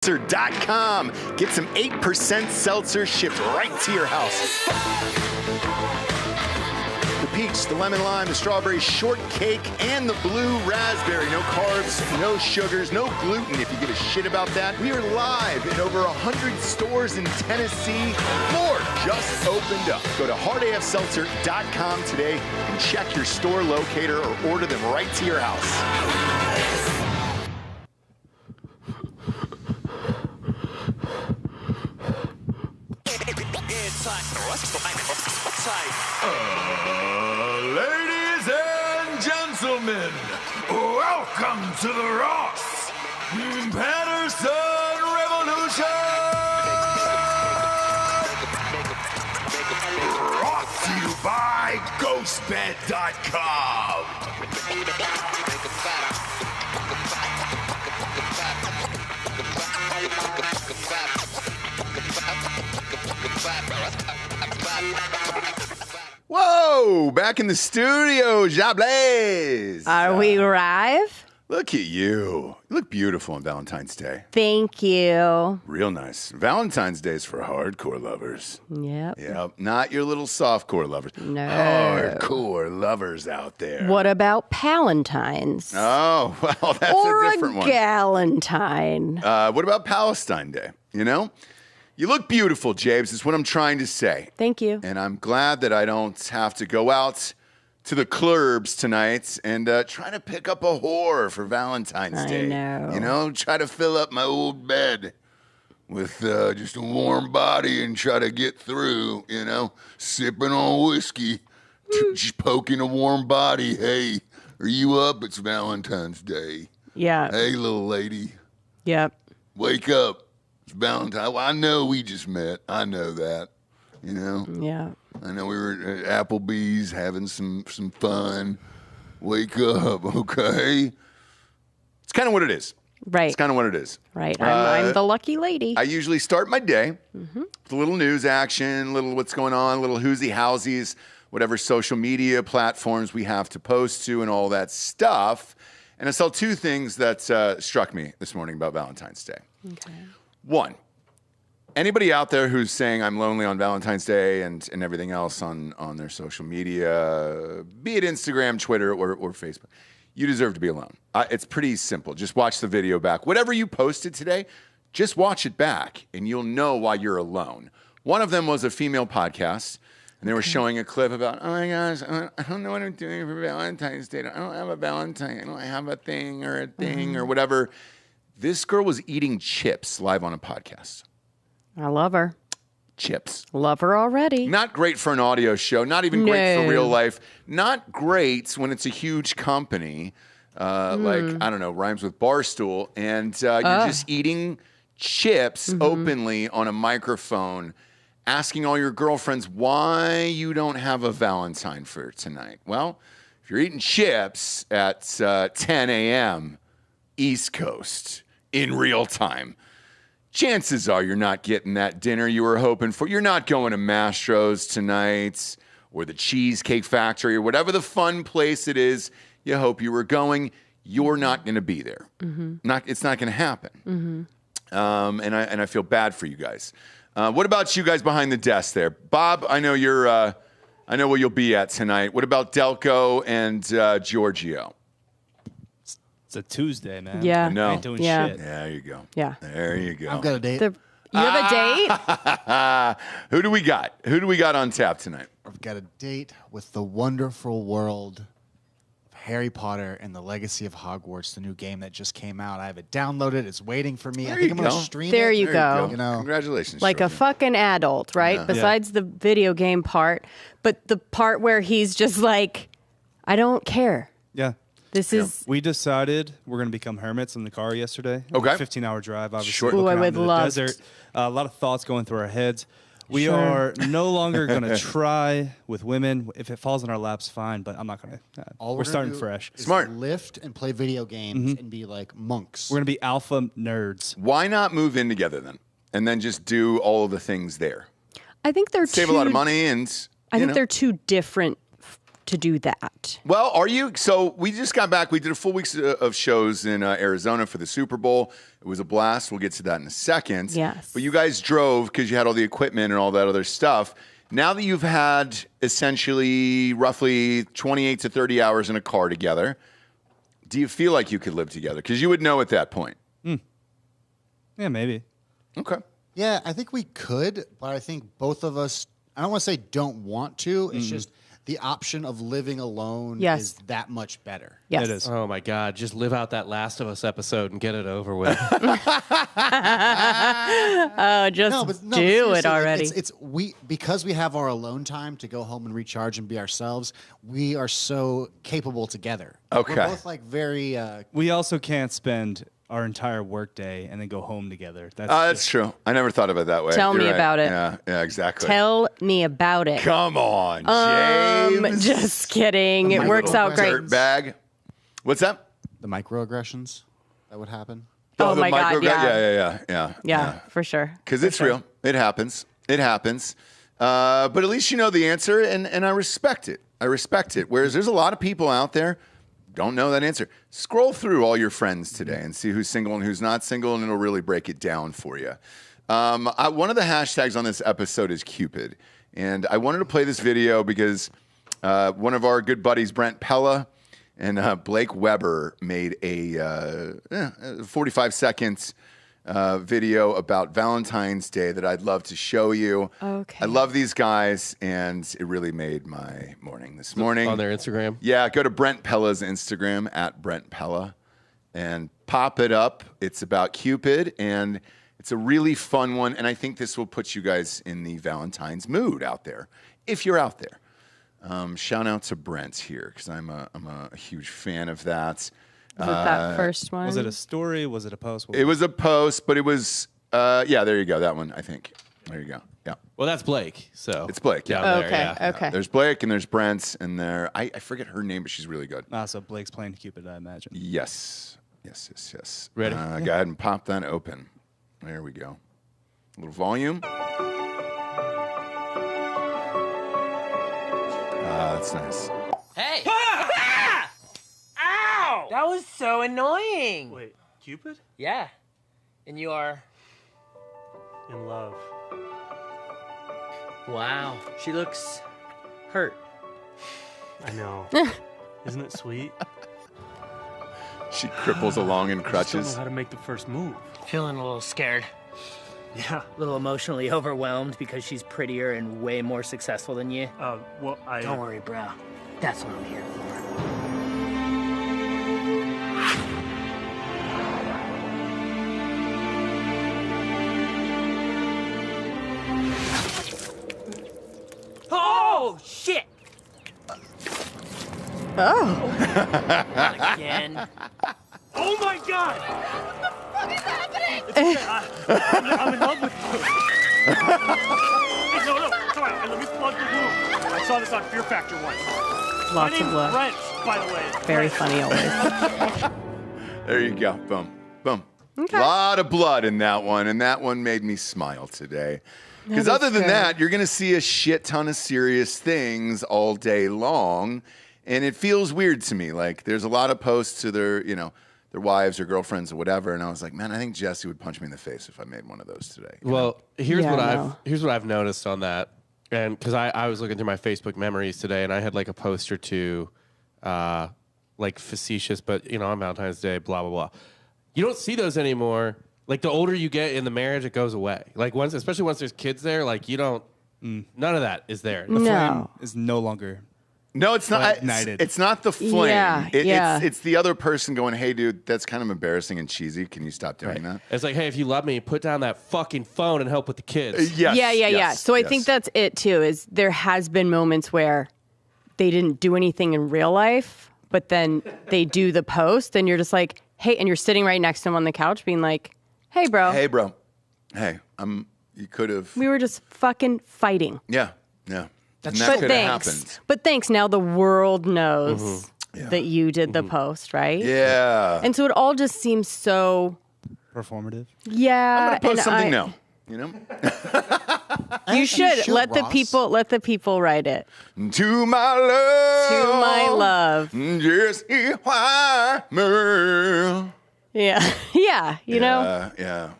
Seltzer.com. Get some 8% seltzer shipped right to your house. The peach, the lemon lime, the strawberry shortcake, and the blue raspberry. No carbs, no sugars, no gluten if you give a shit about that. We are live in over 100 stores in Tennessee. More just opened up. Go to hardafseltzer.com today and check your store locator or order them right to your house. Ladies and gentlemen, welcome to the Ross Patterson Revolution! Brought to you by GhostBed.com. Whoa, back in the studio, Jablaze. Are we live? Look at you. You look beautiful on Valentine's Day. Thank you. Real nice. Valentine's Day is for hardcore lovers. Yep. Yep. Not your little softcore lovers. No. Hardcore lovers out there. What about Palentine's? Oh, well, that's or a different one. Galentine. What about Palestine Day? You know? You look beautiful, Jabes, is what I'm trying to say. Thank you. And I'm glad that I don't have to go out to the clubs tonight and try to pick up a whore for Valentine's Day. I know. You know, try to fill up my old bed with just a warm body and try to get through, you know, sipping on whiskey, just poking a warm body. Hey, are you up? It's Valentine's Day. Yeah. Hey, little lady. Yep. Wake up. It's Valentine. Well, I know we just met. I know that. You know? Yeah. I know we were at Applebee's having some fun. Wake up, okay? It's kind of what it is. Right. It's kind of what it is. Right. I'm the lucky lady. I usually start my day with a little news action, little what's going on, little whoosy howsies, whatever social media platforms we have to post to and all that stuff. And I saw two things that struck me this morning about Valentine's Day. Okay. One, anybody out there who's saying I'm lonely on Valentine's Day and everything else on their social media, be it Instagram, Twitter, or Facebook, you deserve to be alone. It's pretty simple. Just watch the video back. Whatever you posted today, just watch it back, and you'll know why you're alone. One of them was a female podcast, and they were showing a clip about, oh my gosh, I don't know what I'm doing for Valentine's Day. I don't have a Valentine. I don't have a thing or or whatever. This girl was eating chips live on a podcast. I love her. Chips. Love her already. Not great for an audio show. Not even great for real life. Not great when it's a huge company. Like, I don't know, rhymes with Barstool. And you're just eating chips openly on a microphone, asking all your girlfriends why you don't have a Valentine for tonight. Well, if you're eating chips at 10 a.m. East Coast in real time, chances are you're not getting that dinner you were hoping for. You're not going to Mastro's tonight or the Cheesecake Factory or whatever the fun place it is you hope you were going. You're not going to be there. It's not going to happen. And I feel bad for you guys. What about you guys behind the desk there? Bob, I know I know where you'll be at tonight. What about Delco and Giorgio? It's a Tuesday, man. Yeah. I know. I ain't doing Yeah, shit. there you go. Yeah. There you go. I've got a date. You have a date? Who do we got? Who do we got on tap tonight? I've got a date with the wonderful world of Harry Potter and the Legacy of Hogwarts, the new game that just came out. I have it downloaded. It's waiting for me. There I think you I'm going to go. stream There it. you go. You know, Congratulations. Like a Georgia. fucking adult, right? Yeah. Besides the video game part. But the part where he's just like, I don't care. Yeah. This is... We decided we're going to become hermits in the car yesterday. Okay. 15-hour drive, obviously. Sure. Looking Ooh, I out would into the love desert. A lot of thoughts going through our heads. We Sure. are no longer going to try with women. If it falls in our laps, fine, but I'm not going to. all We're gonna starting do fresh. is Smart. lift and play video games and be like monks. We're going to be alpha nerds. Why not move in together then? And then just do all of the things there. I think they're Save a lot of money and I think they're two different to do that. Well, are you? So we just got back. We did a full week of shows in Arizona for the Super Bowl. It was a blast. We'll get to that in a second. Yes. But you guys drove because you had all the equipment and all that other stuff. Now that you've had essentially roughly 28 to 30 hours in a car together, do you feel like you could live together? Because you would know at that point. Yeah, maybe. Okay. Yeah, I think we could, but I think both of us, I don't want to say don't want to. It's just the option of living alone is that much better. Yes. It is. Oh my God! Just live out that Last of Us episode and get it over with. Do it already. It's we because we have our alone time to go home and recharge and be ourselves. We are so capable together. Okay. We're both like very. We also can't spend our entire workday and then go home together. That's true. I never thought of it that way. Tell You're me right. about it. Yeah, exactly. Tell me about it. Come on, James. Just kidding. It works out great. Dirt bag. What's that? The microaggressions that would happen. Oh the my God, yeah. For sure. Because it's real. It happens. It happens. But at least you know the answer, and I respect it. I respect it. Whereas there's a lot of people out there don't know that answer. Scroll through all your friends today and see who's single and who's not single, and it'll really break it down for you. One of the hashtags on this episode is Cupid. And I wanted to play this video because one of our good buddies, Brent Pella, and Blake Weber made a 45 seconds video about Valentine's Day that I'd love to show you. Okay. I love these guys, and it really made my morning this morning. On their Instagram? Yeah, go to Brent Pella's Instagram, at Brent Pella, and pop it up. It's about Cupid, and it's a really fun one, and I think this will put you guys in the Valentine's mood out there, if you're out there. Shout out to Brent here, because I'm a huge fan of that. Was it that first one? Was it a story? Was it a post? It was a post, but it was, there you go, that one, I think. There you go, yeah. Well, that's Blake. So It's Blake, yeah. Down there, Okay, yeah. okay. There's Blake, and there's Brent, and I forget her name, but she's really good. So Blake's playing Cupid, I imagine. Yes. Ready? Go ahead and pop that open. There we go. A little volume. That's nice. Hey! Ow! That was so annoying. Wait, Cupid? Yeah. And you are... In love. Wow. She looks hurt. I know. Isn't it sweet? She cripples along in I just crutches. don't know how to make the first move. Feeling a little scared. Yeah. A little emotionally overwhelmed because she's prettier and way more successful than you. Well, I... Don't worry, bro. That's what I'm here for. Oh, shit! Oh. Not again. Oh my God! What the fuck is happening? I'm in love with you. Hey, no, come on. Let me plug the room. I saw this on Fear Factor once. Lots of love. Brent, by the way. Very funny always. There you go. Boom. Boom. Okay. A lot of blood in that one, and that one made me smile today. Because That is other than good. that, you're going to see a shit ton of serious things all day long, and it feels weird to me. Like, there's a lot of posts to their wives or girlfriends or whatever, and I was like, man, I think Jessie would punch me in the face if I made one of those today. Well, here's Yeah, what I've noticed on that, and because I was looking through my Facebook memories today, and I had like a post or two, like facetious, but on Valentine's Day, blah blah blah. You don't see those anymore. Like the older you get in the marriage, it goes away. Like especially once there's kids there, like you don't. None of that is there. The flame No. is no longer. No, it's not. Ignited. It's not the flame. Yeah, It's the other person going, hey, dude, that's kind of embarrassing and cheesy. Can you stop doing that? It's like, hey, if you love me, put down that fucking phone and help with the kids. Yes. Yeah. yes, So I yes. think that's it too, is there has been moments where they didn't do anything in real life, but then they do the post and you're just like, hey, and you're sitting right next to them on the couch being like, hey, bro. Hey, bro. Hey, you could have. We were just fucking fighting. Yeah. And that But could have thanks. happened. But thanks. Now the world knows that you did the post, right? Yeah. And so it all just seems so, Performative. yeah. I'm going to post and something now. You should let Ross. the people write it. To my love. To my love. Jessie Wyman. Yeah. Yeah. You know? Yeah.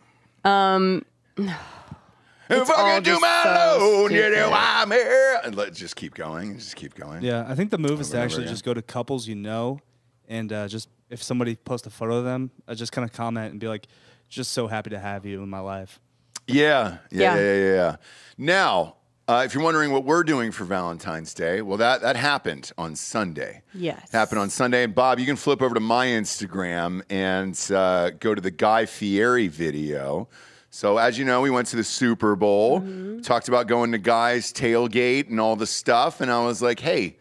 It's If I all can do just my so love, stupid. Wyman. And let's just keep going. Just keep going. Yeah, I think the move is to Over and actually over just go to couples you know, and just if somebody posts a photo of them, just kind of comment and be like, "Just so happy to have you in my life." Yeah. Now, if you're wondering what we're doing for Valentine's Day, well, that happened on Sunday. Yes. Happened on Sunday. And Bob, you can flip over to my Instagram and go to the Guy Fieri video. So as you know, we went to the Super Bowl, talked about going to Guy's tailgate and all the stuff. And I was like, hey,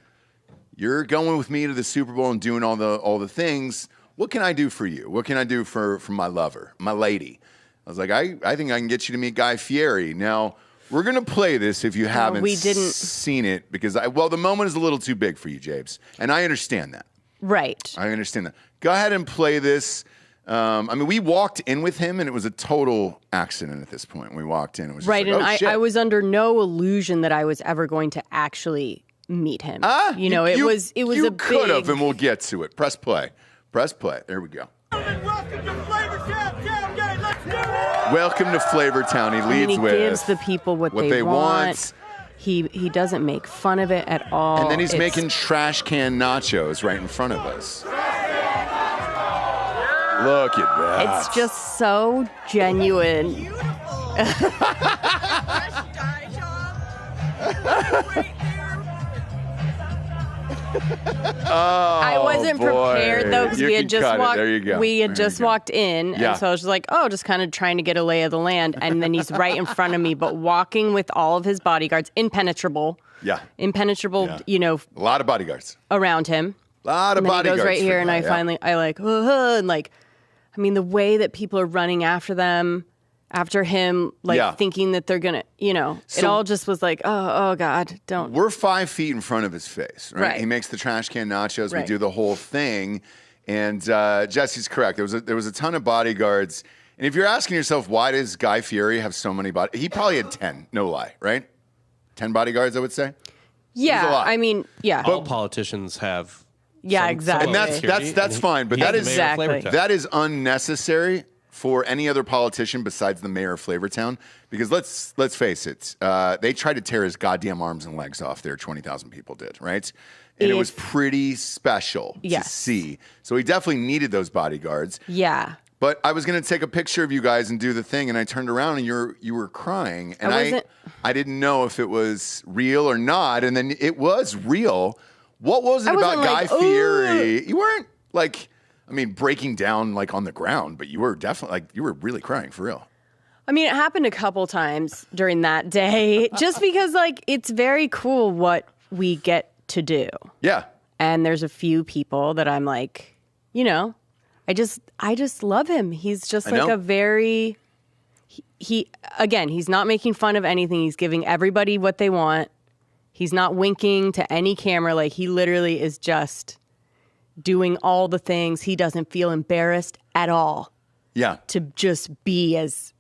you're going with me to the Super Bowl and doing all the things. What can I do for you? What can I do for my lover, my lady? I was like, I think I can get you to meet Guy Fieri. Now, we're going to play this if you haven't seen it because, the moment is a little too big for you, Jabes. And I understand that. Right. I understand that. Go ahead and play this. We walked in with him, and it was a total accident at this point. When we walked in, it was just right. like, And shit. I was under no illusion that I was ever going to actually meet him. It was you a could big... have, and we'll get to it. Press play. Press play. There we go. Welcome to Flavor Town Tailgate. Let's do it. Welcome to Flavor Town. He leads he with gives the people what they want. He doesn't make fun of it at all. And then he's making trash can nachos right in front of us. Look at that. It's just so genuine. I wasn't prepared though because we had just walked. There you go. We had just walked in, Yeah. and so I was just like, "Oh, just kind of trying to get a lay of the land." And then he's right in front of me, but walking with all of his bodyguards, impenetrable. Yeah. Impenetrable. Yeah. A lot of bodyguards. Around him. A lot of And then he bodyguards. goes right for here, and Guy, I finally, and like, I mean, the way that people are running after them, after him, like thinking that they're gonna, it all just was like, oh God, don't. We're 5 feet in front of his face, right? Right. He makes the trash can nachos. We Right. do the whole thing, and Jesse's correct. There was a ton of bodyguards, and if you're asking yourself why does Guy Fieri have so many he probably had 10, no lie, right? 10 bodyguards, I would say. Yeah, a lot. I mean, yeah. All politicians have. Yeah, some exactly. level of And security, that's and fine, but he's that the is mayor of Exactly. Flavortown. that is unnecessary for any other politician besides the mayor of Flavortown. Because let's face it, they tried to tear his goddamn arms and legs off there. 20,000 people did, right? And it was pretty special to see. So he definitely needed those bodyguards. Yeah. But I was going to take a picture of you guys and do the thing, and I turned around and you were crying, and I didn't know if it was real or not, and then it was real. What was it about Guy Fieri? You weren't breaking down like on the ground, but you were definitely you were really crying for real. I mean, it happened a couple times during that day, just because it's very cool what we get to do. Yeah. And there's a few people that I'm like, I just love him. He's just a very, he's not making fun of anything. He's giving everybody what they want. He's not winking to any camera. He literally is just doing all the things. He doesn't feel embarrassed at all. Yeah. To just be as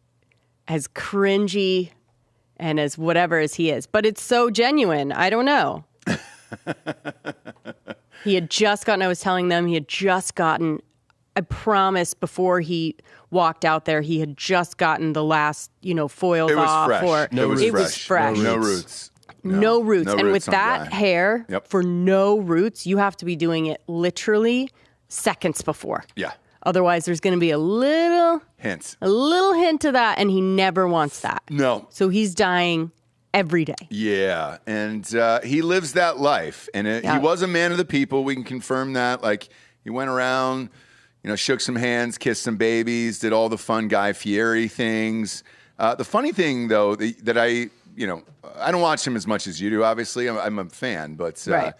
cringy and as whatever as he is. But it's so genuine. I don't know. He had just gotten, I was telling them, I promise before he walked out there, he had just gotten the last, foils It was off. fresh. It was fresh. No roots. No roots. No and roots with on that Guy. hair, Yep. for no roots, you have to be doing it literally seconds before. Yeah. Otherwise, there's going to be a little Hints. hint of that, and he never wants that. No. So he's dying every day. Yeah, and he lives that life, and he was a man of the people. We can confirm that. He went around, shook some hands, kissed some babies, did all the fun Guy Fieri things. The funny thing, though, that I don't watch him as much as you do. Obviously, I'm a fan, but Right.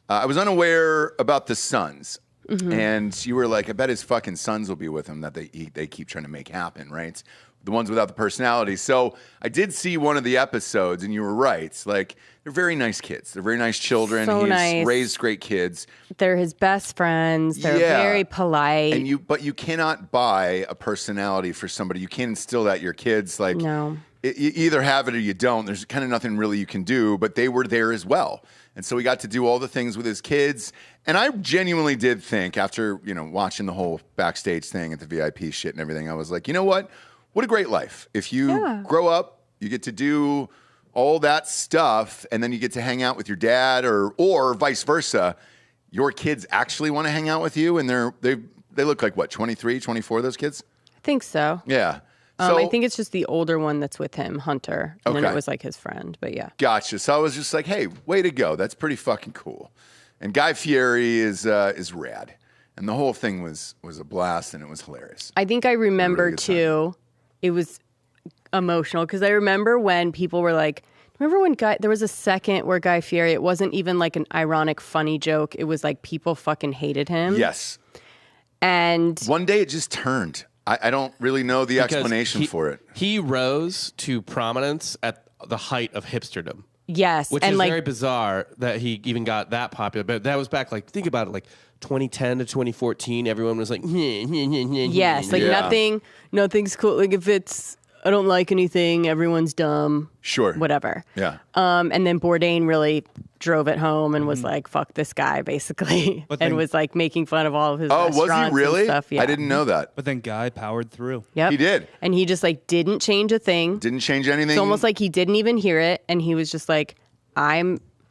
I was unaware about the sons. Mm-hmm. And you were like, I bet his fucking sons will be with him that they keep trying to make happen, right? The ones without the personality. So I did see one of the episodes, and you were right. They're very nice kids. They're very nice children. So He's nice. raised great kids. They're his best friends. They're Yeah. very polite. But you cannot buy a personality for somebody. You can't instill that in your kids. No. you either have it or you don't. There's kind of nothing really you can do, but they were there as well. And so he got to do all the things with his kids. And I genuinely did think after, watching the whole backstage thing at the VIP shit and everything, I was like, you know what? What a great life. If you grow up, you get to do all that stuff, and then you get to hang out with your dad or vice versa. Your kids actually want to hang out with you, and they look like, what, 23, 24, those kids? I think so. Yeah. So, I think it's just the older one that's with him, Hunter. And then it was like his friend, but yeah. Gotcha. So I was just like, hey, way to go. That's pretty fucking cool. And Guy Fieri is rad. And the whole thing was a blast, and it was hilarious. I think I remember, too, it was emotional, because I remember when people were like, there was a second where Guy Fieri, it wasn't even like an ironic, funny joke. It was like people fucking hated him. Yes. And one day it just turned. I don't really know the explanation for it. He rose to prominence at the height of hipsterdom. Yes. Which is very bizarre that he even got that popular. But that was back, think about it, 2010 to 2014, everyone was like, yes, nothing's cool. Like if it's, I don't like anything, everyone's dumb. Sure. Whatever. Yeah. And then Bourdain really drove it home and was like, fuck this guy, basically. And was like making fun of all of his restaurants. Oh, was he really? And stuff. Yeah. I didn't know that. But then Guy powered through. Yep. He did. And he just didn't change a thing. Didn't change anything. It's almost like he didn't even hear it. And he was just like,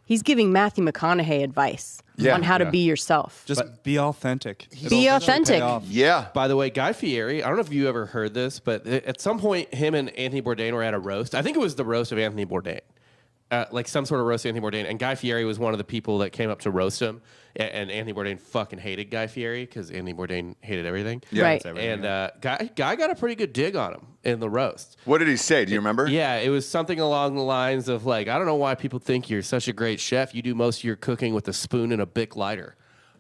he's giving Matthew McConaughey advice on how to be yourself. Just be authentic. Be authentic. Yeah. By the way, Guy Fieri, I don't know if you ever heard this, but at some point, him and Anthony Bourdain were at a roast. I think it was the roast of Anthony Bourdain. Some sort of roast of Anthony Bourdain. And Guy Fieri was one of the people that came up to roast him. And Anthony Bourdain fucking hated Guy Fieri because Anthony Bourdain hated everything. Yeah. Right. And Guy got a pretty good dig on him in the roast. What did he say? Do you remember? Yeah, it was something along the lines of I don't know why people think you're such a great chef. You do most of your cooking with a spoon and a Bic lighter.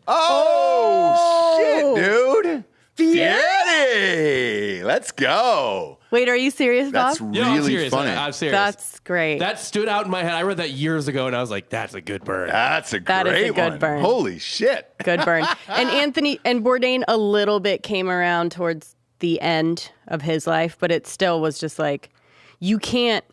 Oh, shit, dude. Fieri! Let's go. Wait, are you serious, Bob? That's really funny. I'm serious. That's great. That stood out in my head. I read that years ago, and I was like, that's a good burn. That's a great That is a good one. burn. Holy shit. Good burn. And Anthony and Bourdain a little bit came around towards the end of his life, but it still was just you can't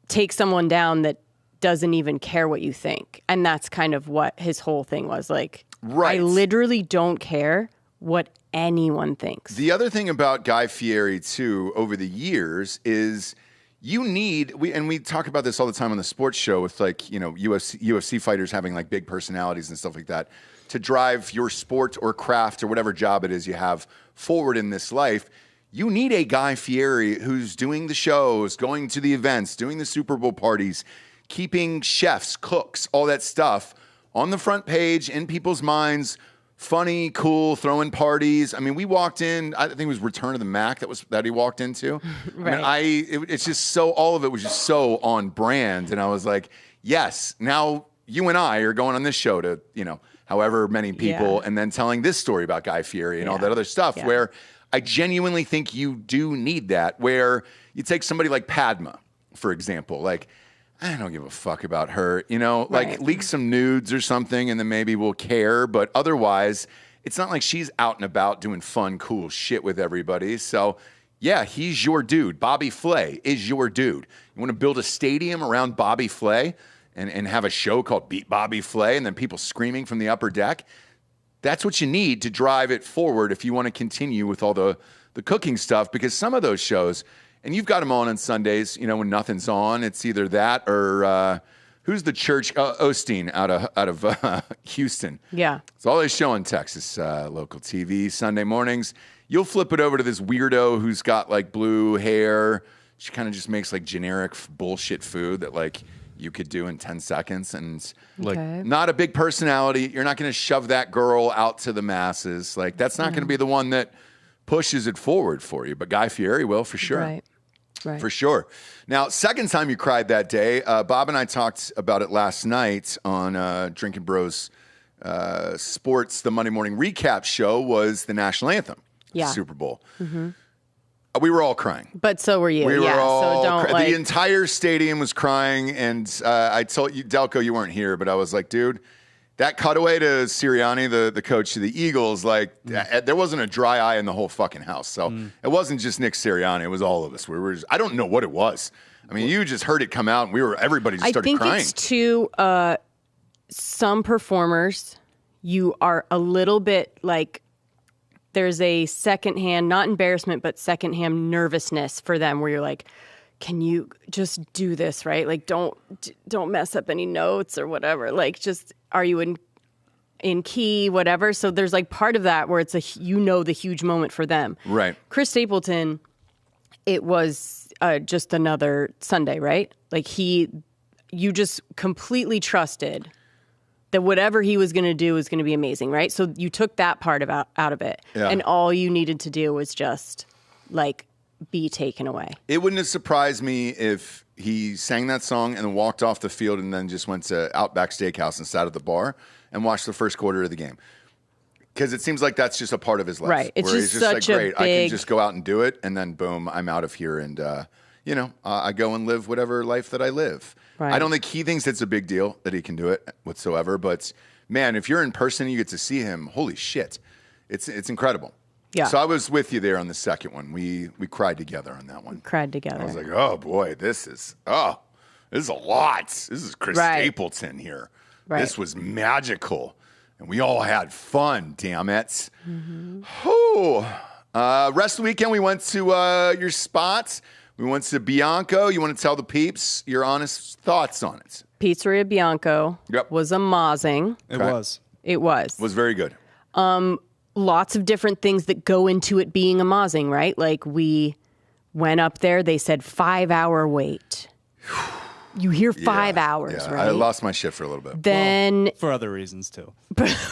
take someone down that doesn't even care what you think. And that's kind of what his whole thing was like. Right. I literally don't care what anyone thinks. The other thing about Guy Fieri, too, over the years is we talk about this all the time on the sports show with UFC fighters having big personalities and stuff like that to drive your sport or craft or whatever job it is you have forward in this life. You need a Guy Fieri who's doing the shows, going to the events, doing the Super Bowl parties, keeping chefs, cooks, all that stuff on the front page, in people's minds, funny, cool, throwing parties. I mean, we walked in, I think it was Return of the Mac that he walked into. Right. I mean, it's just so, all of it was just so on brand. And I was like, yes, now you and I are going on this show to, however many people, and then telling this story about Guy Fieri and all that other stuff where I genuinely think you do need that, where you take somebody like Padma, for example, I don't give a fuck about her, leak some nudes or something and then maybe we'll care. But otherwise, it's not like she's out and about doing fun, cool shit with everybody. So, yeah, he's your dude. Bobby Flay is your dude. You want to build a stadium around Bobby Flay and have a show called Beat Bobby Flay and then people screaming from the upper deck? That's what you need to drive it forward if you want to continue with all the cooking stuff, because some of those shows... And you've got them on Sundays, when nothing's on. It's either that or who's the church? Osteen out of Houston. Yeah. It's all they show in Texas, local TV, Sunday mornings. You'll flip it over to this weirdo who's got blue hair. She kind of just makes generic bullshit food that you could do in 10 seconds. And not a big personality. You're not going to shove that girl out to the masses. That's not going to be the one that pushes it forward for you. But Guy Fieri will, for sure. Right. For sure. Now, second time you cried that day, Bob and I talked about it last night on Drinking Bros Sports. The Monday morning recap show was the national anthem, the Super Bowl. Mm-hmm. We were all crying. But so were you. We were all so don't the entire stadium was crying. And I told you, Delco, you weren't here, but I was like, dude, that cutaway to Sirianni, the coach of the Eagles, like there wasn't a dry eye in the whole fucking house. So it wasn't just Nick Sirianni; it was all of us. We were. I don't know what it was. I mean, you just heard it come out, and everybody just started crying. I think it's too. Some performers, you are a little bit like there's a secondhand, not embarrassment, but secondhand nervousness for them, where you're like, can you just do this, right? Like, don't mess up any notes or whatever. Like, just, are you in key, whatever? So there's like part of that where it's the huge moment for them. Right. Chris Stapleton, it was just another Sunday, right? Like you just completely trusted that whatever he was going to do was going to be amazing, right? So you took that part out of it. Yeah. And all you needed to do was just like, be taken away. It wouldn't have surprised me if he sang that song and then walked off the field and then just went to Outback Steakhouse and sat at the bar and watched the first quarter of the game. Because it seems like that's just a part of his life. Right. It's just such like, great, a big... I can just go out and do it, and then boom, I'm out of here, and I go and live whatever life that I live. Right. I don't think he thinks it's a big deal that he can do it whatsoever, but man, if you're in person and you get to see him, holy shit, it's incredible. Yeah. So I was with you there on the second one. We cried together on that one. Cried together. I was like, oh boy, this is a lot. This is Chris Stapleton here. Right. This was magical. And we all had fun, damn it. Mm-hmm. Rest of the weekend, we went to your spots. We went to Bianco. You want to tell the peeps your honest thoughts on it? Pizzeria Bianco was amazing. It was. It was. It was very good. Lots of different things that go into it being amazing, right? Like we went up there, they said 5-hour wait. You hear 5 hours, right? I lost my shit for a little bit. Then for other reasons too.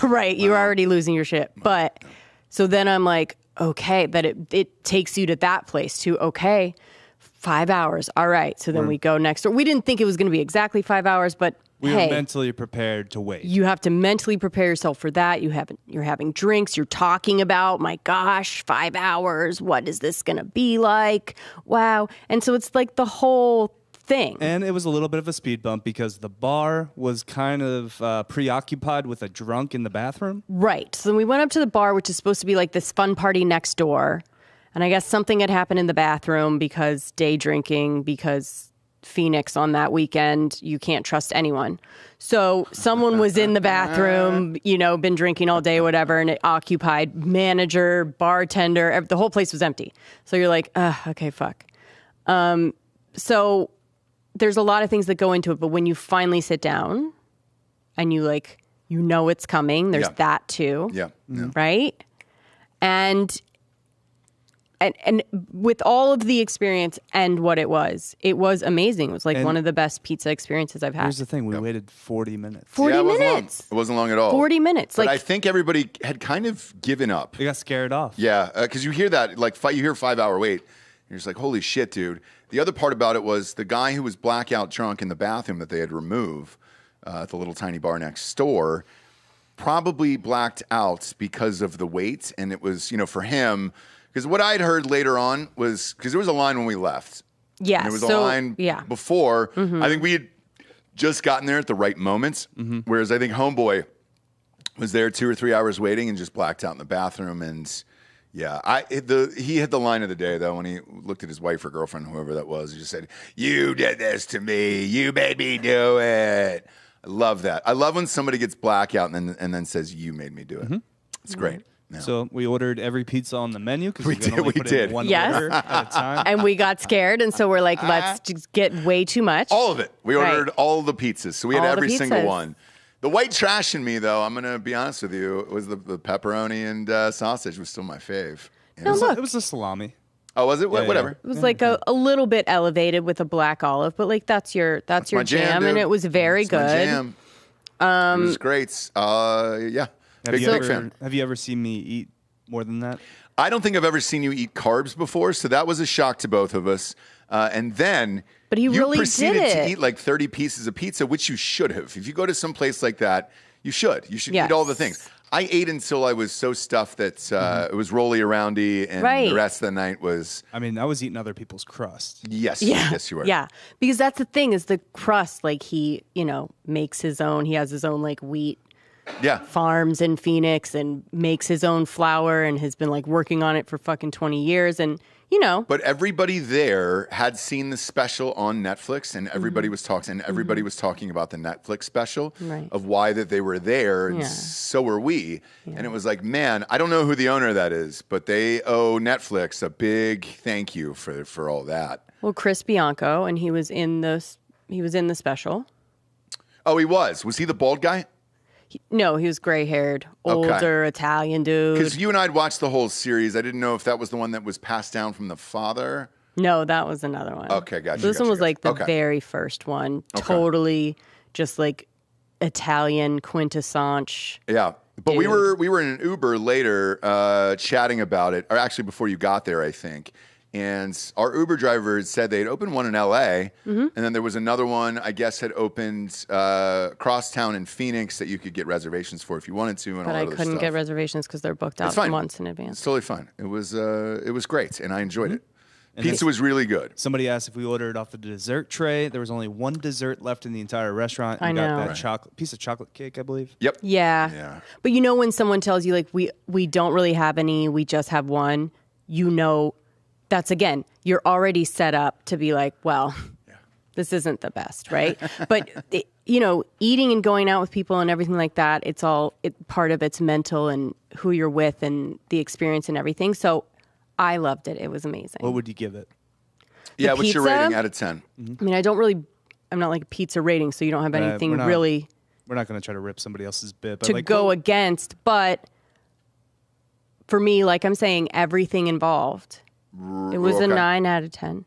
Right, you're already losing your shit. But so then I'm like, okay, that it takes you to that place too. Okay, 5 hours. All right. So then we go next door. We didn't think it was going to be exactly 5 hours, but we were mentally prepared to wait. You have to mentally prepare yourself for that. You're having drinks. You're talking about, my gosh, 5 hours. What is this going to be like? Wow. And so it's like the whole thing. And it was a little bit of a speed bump because the bar was kind of preoccupied with a drunk in the bathroom. Right. So then we went up to the bar, which is supposed to be like this fun party next door. And I guess something had happened in the bathroom because day drinking, because Phoenix on that weekend, you can't trust anyone. So someone was in the bathroom, been drinking all day, whatever, and it occupied manager, bartender, the whole place was empty. So you're like, okay, fuck. So there's a lot of things that go into it, but when you finally sit down and you it's coming, there's that too. Yeah. Right? And with all of the experience and what it was amazing. It was like one of the best pizza experiences I've had. Here's the thing. We waited 40 minutes. 40 minutes. It wasn't long at all. 40 minutes. But I think everybody had kind of given up. They got scared off. Yeah, because you hear that, you hear 5 hour wait. You're just like, holy shit, dude. The other part about it was the guy who was blackout drunk in the bathroom that they had removed at the little tiny bar next door probably blacked out because of the wait. And it was, for him... Because what I'd heard later on was, because there was a line when we left. Yeah. And there was a line before. Mm-hmm. I think we had just gotten there at the right moments. Mm-hmm. Whereas I think Homeboy was there 2 or 3 hours waiting and just blacked out in the bathroom. And he hit the line of the day, though, when he looked at his wife or girlfriend, whoever that was. He just said, "You did this to me. You made me do it." I love that. I love when somebody gets blackout and then says, "You made me do it." Mm-hmm. It's great. No. So we ordered every pizza on the menu because we did. One order at a time. And we got scared, and so we're like, let's just get way too much. All of it. We ordered all the pizzas, so we had every single one. The white trash in me, though, I'm going to be honest with you, it was the pepperoni and sausage was still my fave. No, look. It was the salami. Oh, was it? Yeah, whatever. It was like a little bit elevated with a black olive, but like that's your jam, and it was very good. My jam. It was great. Yeah. Big fan. Have you ever seen me eat more than that? I don't think I've ever seen you eat carbs before, so that was a shock to both of us. And then you really proceeded to eat like 30 pieces of pizza, which you should have. If you go to some place like that, you should. You should eat all the things. I ate until I was so stuffed that it was rolly-aroundy, and the rest of the night was... I mean, I was eating other people's crust. Yes. Yes, you were. Yeah, because that's the thing is the crust, like he, makes his own. He has his own like wheat farms in Phoenix and makes his own flour and has been like working on it for fucking 20 years. And, you know. But everybody there had seen the special on Netflix, and everybody was talking, and everybody was talking about the Netflix special of why that they were there, and so were we. And it was like, man, I don't know who the owner of that is, but they owe Netflix a big thank you for all that. Well, Chris Bianco, and he was in the special. Oh, he was. Was he the bald guy? No, he was gray-haired, older Italian dude. Because you and I had watched the whole series. I didn't know if that was the one that was passed down from the father. No, that was another one. Okay, gotcha. So this one was like the very first one. Totally just like Italian quintessence. Yeah. But dude. we were in an Uber later chatting about it, or actually before you got there, I think. And our Uber driver said they'd opened one in L.A., and then there was another one, I guess, had opened crosstown in Phoenix that you could get reservations for if you wanted to. And but all I that couldn't stuff. get reservations because they're booked out months in advance. It's totally fine. It was great, and I enjoyed it. And pizza was really good. Somebody asked if we ordered off the dessert tray. There was only one dessert left in the entire restaurant. And I know. Got that piece of chocolate cake, I believe. Yep. Yeah. But you know when someone tells you, like, we don't really have any, we just have one, you know, that's, again, you're already set up to be like, well, this isn't the best, right? But, you know, eating and going out with people and everything like that, part of it's mental and who you're with and the experience and everything. So I loved it. It was amazing. What would you give it? Yeah, what's your rating out of 10? I mean, I'm not like a pizza rating, so you don't have anything really. We're not going to try to rip somebody else's bit. But to go against, but for me, like I'm saying, everything involved. It was a 9 out of 10.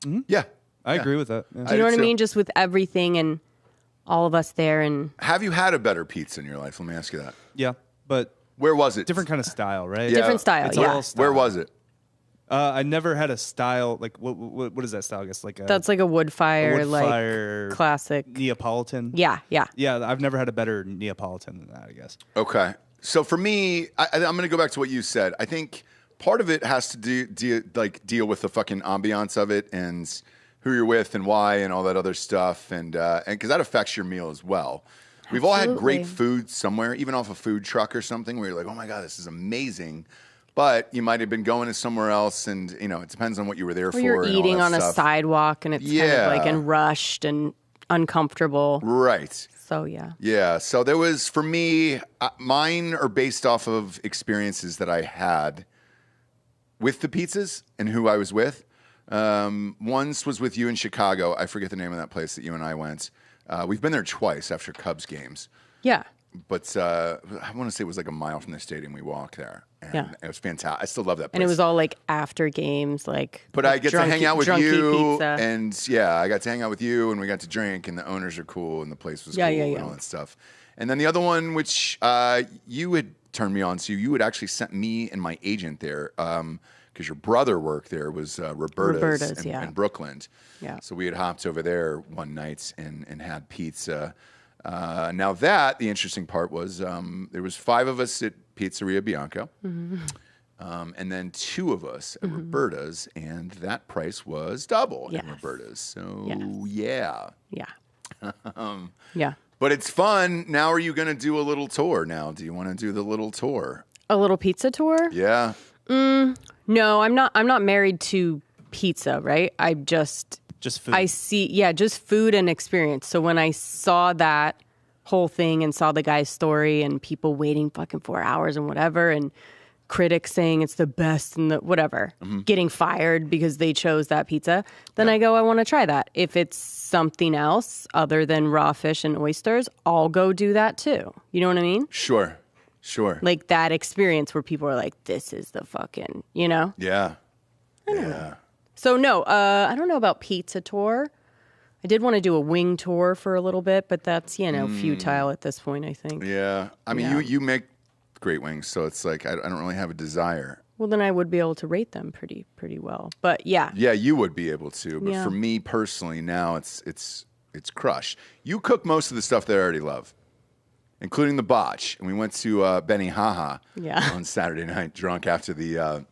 Mm-hmm. Yeah. I agree with that. Yeah. Do you know what I mean? Just with everything and all of us there. And have you had a better pizza in your life? Let me ask you that. Yeah, but where was it? Different kind of style, right? Yeah. Different style, it's all style. Where was it? I never had a style like what is that style? I guess that's like a wood fire, like classic Neapolitan. Yeah. I've never had a better Neapolitan than that, I guess. Okay, so for me, I'm going to go back to what you said. I think part of it has to deal with the fucking ambiance of it and who you're with and why and all that other stuff, and because that affects your meal as well. We've all had great food somewhere, even off a food truck or something, where you're like, oh my God, this is amazing. But you might have been going to somewhere else, and you know it depends on what you were there for. You're and eating all that on stuff. a sidewalk, and it's kind of like and rushed and uncomfortable. Right. So yeah. Yeah. So there was, for me, mine are based off of experiences that I had with the pizzas and who I was with. Once was with you in Chicago. I forget the name of that place that you and I went. We've been there twice after Cubs games. Yeah. But I want to say it was like a mile from the stadium. We walked there. And it was fantastic. I still love that place. And it was all like after games, like. But I get to hang out with you. Pizza. And yeah, I got to hang out with you and we got to drink and the owners are cool and the place was cool and all that stuff. And then the other one, which you had turned me on to, you had actually sent me and my agent there because your brother worked there, was Roberta's in Brooklyn. Yeah. So we had hopped over there one night and had pizza. Now the interesting part was there was 5 of us at Pizzeria Bianco, and then 2 of us at Roberta's, and that price was double at Roberta's. So yeah. But it's fun. Now, are you going to do a little tour? Now, do you want to do the little tour? A little pizza tour? Yeah. No, I'm not. I'm not married to pizza. Right? I just food. I see. Yeah, just food and experience. So when I saw that whole thing and saw the guy's story and people waiting fucking 4 hours and whatever, and critics saying it's the best and the whatever, getting fired because they chose that pizza, then I go, I want to try that. If it's something else other than raw fish and oysters, I'll go do that too. You know what I mean? Sure. Like that experience where people are like, this is the fucking, you know? Yeah. So no, I don't know about pizza tour. I did want to do a wing tour for a little bit, but that's, futile at this point, I think. Yeah. I mean, you make great wings, so it's like I don't really have a desire. Well, then I would be able to rate them pretty well. But yeah. Yeah, you would be able to. But for me personally, now it's crush. You cook most of the stuff that I already love, including the botch. And we went to Benny Haha on Saturday night, drunk after the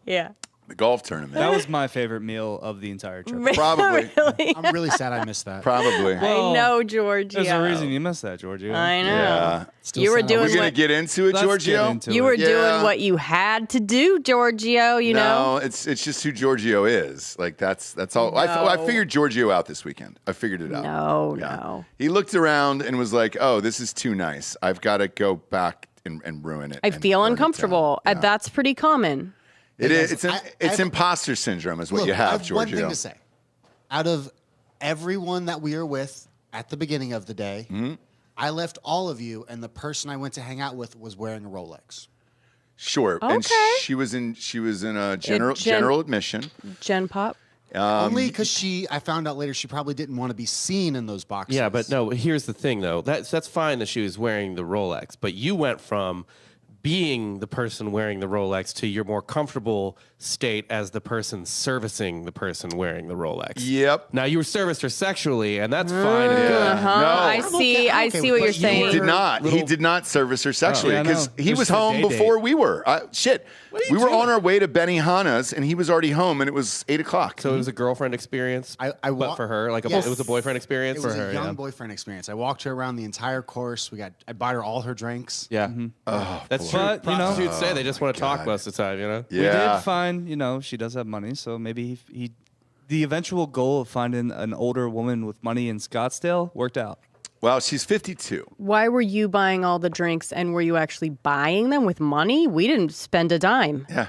The golf tournament. That was my favorite meal of the entire trip. Probably. Really? I'm really sad I missed that. Probably. I know, Giorgio. There's a reason you missed that, Giorgio. I know. Yeah. Still You were sad I doing We're going to what get into it, Let's Giorgio? get into you it. were Yeah. doing what you had to do, Giorgio. You know. No, it's just who Giorgio is. Like that's all. I figured Giorgio out this weekend. I figured it out. No. He looked around and was like, "Oh, this is too nice. I've got to go back and ruin it." I and feel burn it uncomfortable. down." Yeah. That's pretty common. It is. It's I've- imposter syndrome, is what Look, you I have, have one thing Giorgio. to say. Out of everyone that we are with at the beginning of the day, Mm-hmm. I left all of you, and the person I went to hang out with was wearing a Rolex. Sure. And Okay. she was in a general Gen- general admission. Gen Pop. Only because I found out later she probably didn't want to be seen in those boxes. Yeah, but no, here's the thing, though. That's fine that she was wearing the Rolex, but you went from being the person wearing the Rolex to your more comfortable state as the person servicing the person wearing the Rolex. Yep. Now, you were serviced her sexually, and that's fine and good. Uh-huh. No. I I'm see. okay- I I'm okay see with what that. you're You He saying. did not. He did not service her sexually yeah, I because know. he It was was just a home day before date. we were. Shit. We were on our way to Benihana's and he was already home and it was 8:00. So it was a girlfriend experience, I but for her, like Yes. it was a boyfriend experience It was for her. a young Yeah. boyfriend experience. I walked her around the entire course. I bought her all her drinks. Yeah. Oh, That's boy. true. But, you know- Prostitutes say they just want to talk most of the time, you know? We Yeah. did find, she does have money, so maybe the eventual goal of finding an older woman with money in Scottsdale worked out. Well, she's 52. Why were you buying all the drinks and were you actually buying them with money? We didn't spend a dime. Yeah.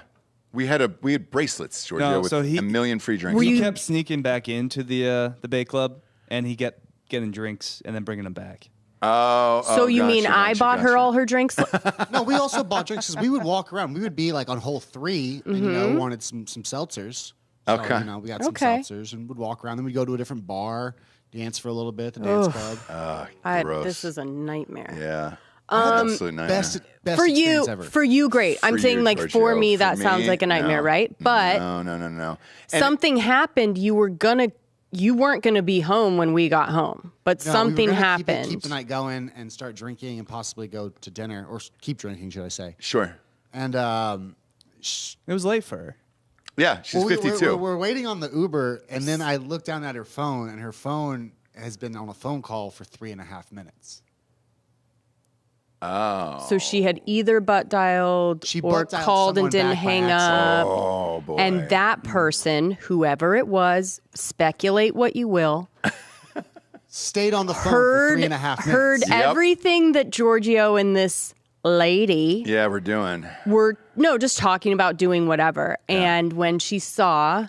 We had bracelets, Giorgio, No, with so he- a million free drinks. He kept sneaking back into the Bay Club, and he kept getting drinks and then bringing them back. So you mean I bought her all her drinks? No, we also bought drinks because we would walk around. We would be like on hole 3 and wanted some seltzers. So, Okay. we got some Okay. seltzers and would walk around. Then we'd go to a different bar, dance for a little bit, the dance club. Gross. This is a nightmare. Yeah. Absolute nightmare. Best For you, experience ever. for you, great. I'm For saying you, like for Giorgio. me, that For sounds me, like a nightmare, no. right? But No. And something happened. You weren't gonna be home when we got home, but No, we were something gonna happened. Keep the night going and start drinking and possibly go to dinner or keep drinking, should I say? Sure. And It was late for her. Yeah, she's well, 52. We're waiting on the Uber, and then I look down at her phone, and her phone has been on a phone call for 3.5 minutes. Oh. So she had either butt dialed She or butt dialed called and someone didn't back by hang accident. up. Oh, boy. And that person, whoever it was, speculate what you will, Stayed on the phone for 3.5 minutes. heard Yep. everything that Giorgio and this lady Yeah, we're doing. were just talking about doing whatever. And when she saw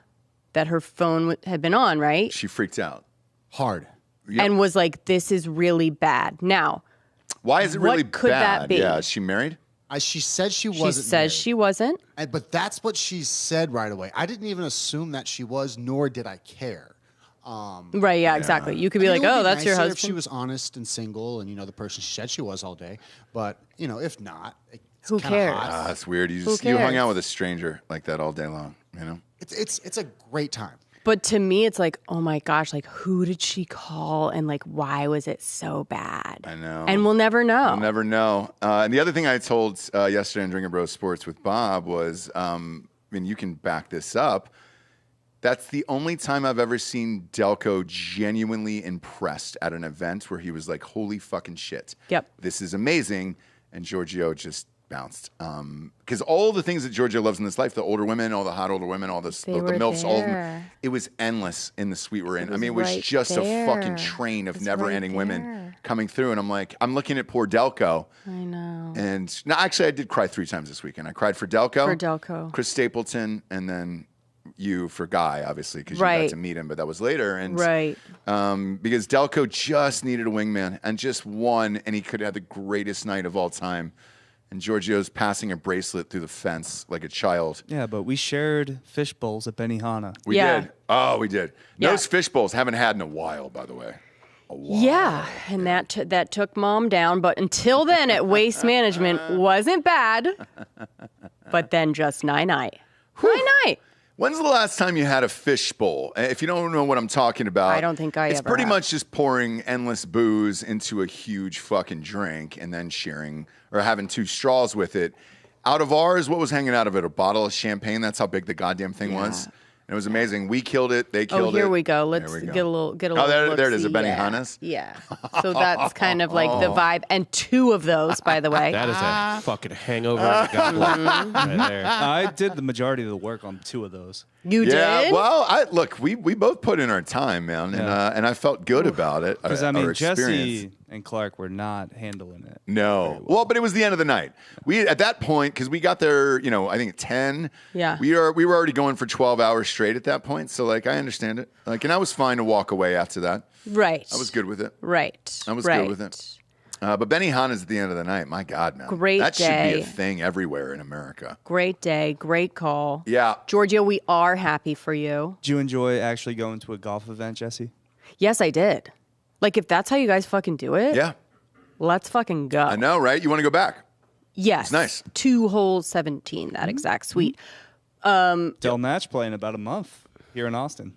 that her phone had been on, right? She freaked out. Hard. And was like, this is really bad. Now, Why is it What really could bad? that be? Yeah, is she married? She said she she wasn't. says married. she wasn't. But that's what she said right away. I didn't even assume that she was, nor did I care. Right, yeah, exactly. You could be I mean, like, it would oh, be that's your nicer husband. If she was honest and single, and the person she said she was all day. But if not, it's Who kinda cares? hot. Ah, that's weird. You Who hung cares? out with a stranger like that all day long, It's a great time. But to me, it's like, oh my gosh, like who did she call and like why was it so bad? I know. And we'll never know. We'll never know. And the other thing I told yesterday on Drinking Bros Sports with Bob was, you can back this up. That's the only time I've ever seen Delco genuinely impressed at an event where he was like, holy fucking shit. Yep. This is amazing. And Giorgio just bounced. Because all the things that Giorgio loves in this life, the older women, all the hot older women, all the were MILFs, all of them, there. it was endless in the suite we're in. was it was right just a fucking there. train of It was never-ending right women there. coming through. And I'm like, I'm looking at poor Delco. I know. And no, actually, I did cry 3 times this weekend. I cried for Delco, For Delco. Chris Stapleton, and then you for Guy, obviously, because you got Right. to meet him, but that was later. And Right. because Delco just needed a wingman and just won, and he could have the greatest night of all time. And Giorgio's passing a bracelet through the fence like a child. Yeah, but we shared fish bowls at Benihana. We Yeah. did. Oh, we did. Yeah. Those fish bowls haven't had in a while, by the way. Yeah, and that took mom down. But until then, at Waste Management wasn't bad. But then just night. When's the last time you had a fish bowl? If you don't know what I'm talking about, I don't think it's ever pretty have. much just pouring endless booze into a huge fucking drink and then sharing or having 2 straws with it. out of ours, what was hanging out of it? A bottle of champagne. That's how big the goddamn thing was. And it was amazing. We killed it. They killed it. Oh, here we go. Let's get a little. Oh, there it is. A look-see. Benihana's. Yeah. So that's kind of like the vibe. And 2 of those, by the way. That is a fucking hangover on the goblet right there. I did the majority of the work on 2 of those. You did? Well, look, we both put in our time, man, and I felt good about it. Because our Jessie and Clark were not handling it. No. Well, but it was the end of the night. We at that point, because we got there, I think at 10. Yeah. We were already going for 12 hours straight at that point. So I understand it. And I was fine to walk away after that. Right. I was good with it. Right. I was good with it. But Benihana's at the end of the night. My God, man. Great that day. That should be a thing everywhere in America. Great day. Great call. Yeah. Giorgio, we are happy for you. Did you enjoy actually going to a golf event, Jessie? Yes, I did. If that's how you guys fucking do it. Yeah. Let's fucking go. I know, right? You want to go back? Yes. It's nice. 2 holes 17, that exact suite. Del Match play in about a month here in Austin.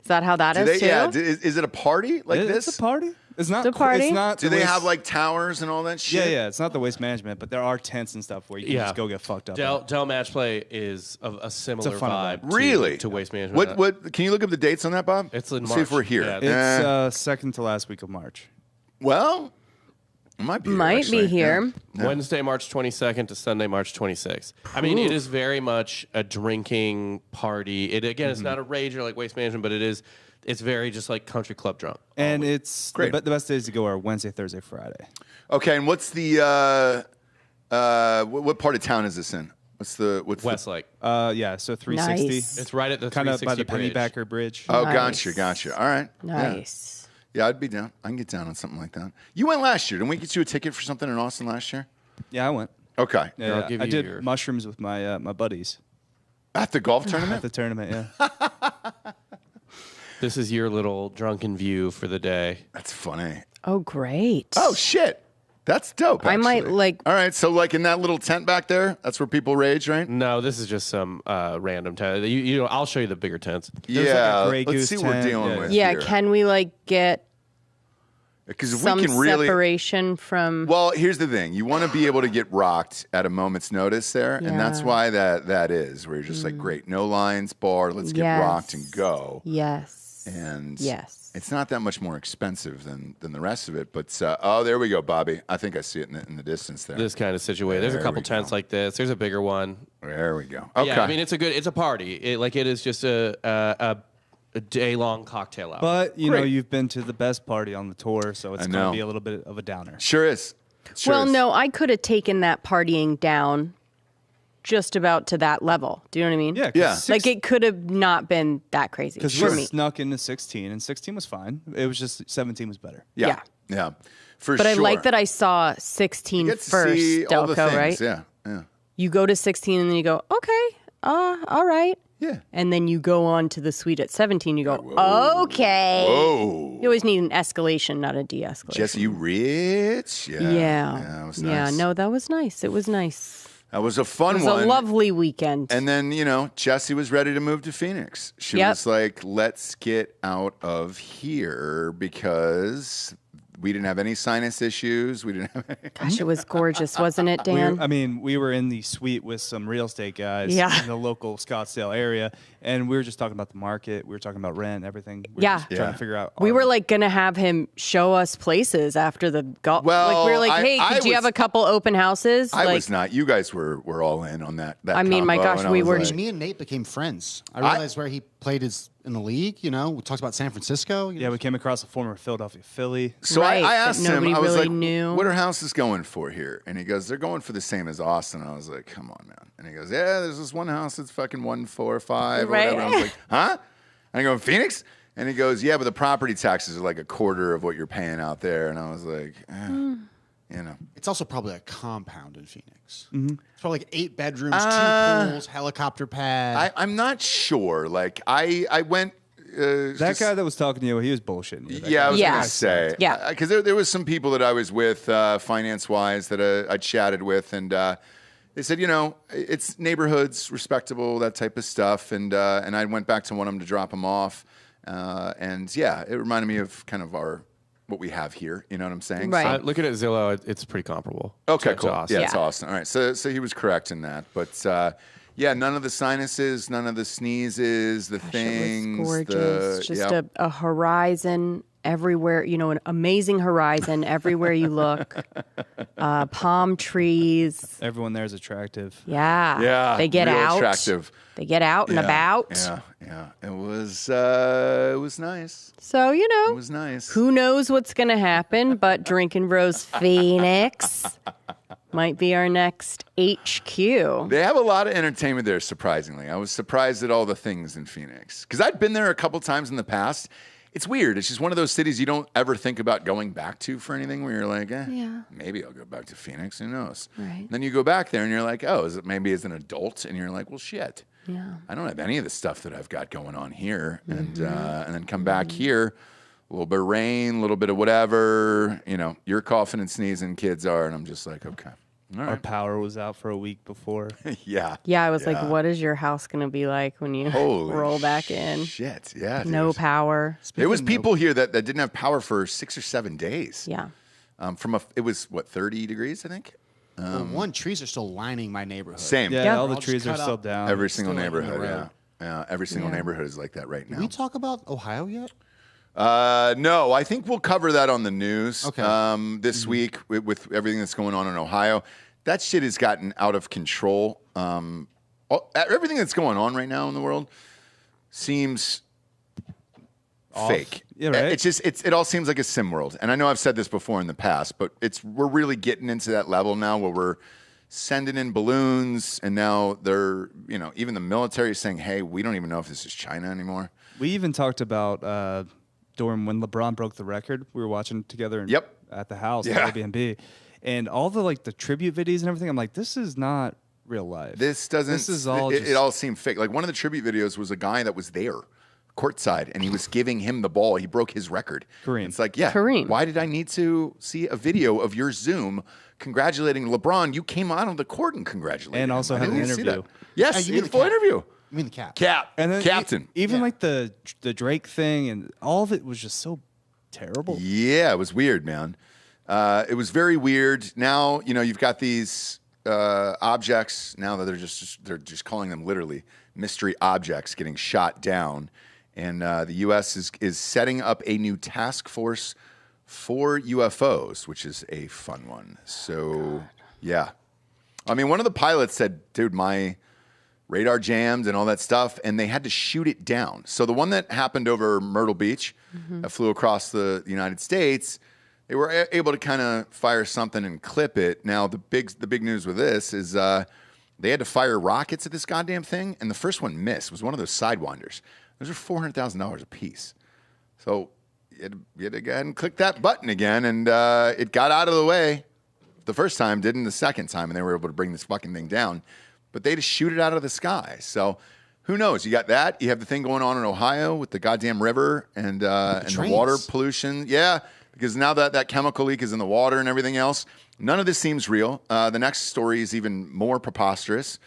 Is that how that is too? Yeah. Is it a party like this? It's a party. It's not. It's a party? It's not. Do they have towers and all that shit? Yeah. It's not the Waste Management, but there are tents and stuff where you can just go get fucked up. Del Match Play is a similar fun vibe. event. Really? To Waste Management. What? Can you look up the dates on that, Bob? It's in See if March. we're here. Yeah. It's second to last week of March. Well, it might be. Might be here. Yeah. Wednesday, March 22nd to Sunday, March 26th. I mean, it is very much a drinking party. It's not a rager like Waste Management, but it's very just like country club drunk. And it's Great. the best days to go are Wednesday, Thursday, Friday. Okay, and what's the what part of town is this in? What's Westlake. So 360. Nice. It's right at the Kind of by the 360 bridge. Pennybacker Bridge. Oh, Nice. gotcha. All right. Nice. Yeah, I'd be down. I can get down on something like that. You went last year. Didn't we get you a ticket for something in Austin last year? Yeah, I went. Okay. Yeah, I'll give I you did your- mushrooms with my my buddies At the golf at tournament? the tournament. Yeah. This is your little drunken view for the day. That's funny. Oh, great. Oh, shit. That's dope. I might, actually. All right, so in that little tent back there, that's where people rage, right? No, this is just some random tent. I'll show you the bigger tents. Yeah. a Grey Let's Goose see what we're tent. dealing with. Yeah, here. can we get Because if some we can really separation from? Well, here's the thing. You want to be able to get rocked at a moment's notice there, and that's Yeah. why that is where you're just great, no lines, bar, let's get Yes. rocked and go. Yes. And Yes. it's not that much more expensive than the rest of it. But there we go, Bobby. I think I see it in the distance there. This kind of situation. There's a There couple we tents go. like this. There's a bigger one. There we go. Okay. Yeah, I mean it's a party. It is just a day-long cocktail hour. But you know, Great. you've been to the best party on the tour, so it's I going know. to be a little bit of a downer. Sure is. Sure Well, is. no, I could have taken that partying down just about to that level. Do you know what I mean? Yeah. Yeah. It could have not been that crazy Because for we me. snuck into 16, and 16 was fine. It was just 17 was better. Yeah. For But sure. I like that I saw 16 You get to first, see all the Delco, things. right? Yeah. You go to 16 and then you go, okay, all right. Yeah. And then you go on to the suite at 17. You go, okay. Whoa. You always need an escalation, not a de-escalation. Jesse, you rich? Yeah. Yeah. That was Yeah, nice. no, that was nice. It was nice. That was a fun It was one. a lovely weekend. And then, Jessie was ready to move to Phoenix. She Yep. was like, let's get out of here because we didn't have any sinus issues. We didn't have any. Gosh, it was gorgeous, wasn't it, Dan? We were in the suite with some real estate guys Yeah. in the local Scottsdale area, and we were just talking about the market. We were talking about rent, everything. We were Yeah. just trying to figure out. We were going to have him show us places after the golf. Well, we were like, I- hey, I could you was- have a couple open houses? I was not. You guys were all in on that. I mean, my combo, gosh, and I we was were- like- Me and Nate became friends. I realized where he played in the league. We talked about San Francisco. Yeah, we came across a former Philadelphia Philly. So Right, I that asked him, nobody I was really like, knew. what are houses going for here? And he goes, they're going for the same as Austin. I was like, come on, man. And he goes, yeah, there's this one house that's fucking 145 or Right. whatever. I was like, huh? And I go, Phoenix? And he goes, yeah, but the property taxes are like a quarter of what you're paying out there. And I was like, It's also probably a compound in Phoenix. Mm-hmm. It's probably like 8 bedrooms, 2 pools, helicopter pad. I'm not sure. Like, I went. That guy that was talking to you, he was bullshitting you. That Yeah, I guy. was Yeah. going to say. Yeah. Because there was some people that I was with finance-wise that I chatted with, and they said, it's neighborhoods, respectable, that type of stuff. And I went back to one of them to drop them off. And, yeah, it reminded me of kind of our what we have here. You know what I'm saying? Right. Looking at Zillow, it's pretty comparable. Okay, to cool. Austin. Yeah, it's Austin. All right, so he was correct in that, but yeah, none of the sinuses, none of the sneezes, the things. It was gorgeous. Just a horizon everywhere. You know, an amazing horizon everywhere you look. Palm trees. Everyone there is attractive. Yeah. Yeah, They get real out. attractive. They get out and about. Yeah. It was nice. So, you know, It was nice. who knows what's going to happen, but Drinking Bros Phoenix might be our next HQ. They have a lot of entertainment there, surprisingly. I was surprised at all the things in Phoenix. Because I'd been there a couple times in the past. It's weird. It's just one of those cities you don't ever think about going back to for anything, where you're like, maybe I'll go back to Phoenix. Who knows? Right. Then you go back there and you're like, oh, is it maybe as an adult? And you're like, well, shit. Yeah. I don't have any of the stuff that I've got going on here. And then come back here, a little bit of rain, a little bit of whatever. You know, you're coughing and sneezing, kids are. And I'm just like, okay. All Our right. power was out for a week before. Yeah. Yeah, I was like, what is your house going to be like when you Holy roll back in? Shit. Yeah. No dude. power. There was people here that didn't have power for 6 or 7 days. Yeah. It was what, 30 degrees, I think? Trees are still lining my neighborhood. Same. Yeah, Yeah. all the All just trees are cut still up. down. Every single Still in the neighborhood, road. yeah. Every single neighborhood is like that right now. Did we talk about Ohio yet? No, I think we'll cover that on the news Okay. this week with everything that's going on in Ohio. That shit has gotten out of control. Everything that's going on right now in the world seems fake. Yeah, right. It all seems like a sim world. And I know I've said this before in the past, but we're really getting into that level now where we're sending in balloons, and now they're, even the military is saying, hey, we don't even know if this is China anymore. We even talked about during when LeBron broke the record. We were watching together at the house at Airbnb. And all the tribute videos and everything, I'm like, this is not real life. This doesn't. This is all. It all seemed fake. Like one of the tribute videos was a guy that was there, courtside, and he was giving him the ball. He broke his record. Kareem. It's like, yeah. Kareem. Why did I need to see a video of your Zoom congratulating LeBron? You came out on the court and congratulated And him. also I had didn't an even see interview. that. Yes, you he mean had a the full cap. interview. I mean the cap. And then Captain. Even Yeah. like the Drake thing and all of it was just so terrible. Yeah, it was weird, man. It was very weird. Now, you've got these objects now that they're just calling them literally mystery objects getting shot down. And the U.S. is setting up a new task force for UFOs, which is a fun one. So, yeah. I mean, one of the pilots said, dude, my radar jammed and all that stuff, and they had to shoot it down. So the one that happened over Myrtle Beach that flew across the United States, they were able to kind of fire something and clip it. Now, the big news with this is they had to fire rockets at this goddamn thing, and the first one missed. It was one of those Sidewinders. Those are $400,000 a piece. So you had to go ahead and click that button again, and it got out of the way the first time, didn't the second time, and they were able to bring this fucking thing down. But they just shoot it out of the sky. So who knows? You got that. You have the thing going on in Ohio with the goddamn river and the water pollution. Yeah, because now that chemical leak is in the water and everything else, none of this seems real. The next story is even more preposterous.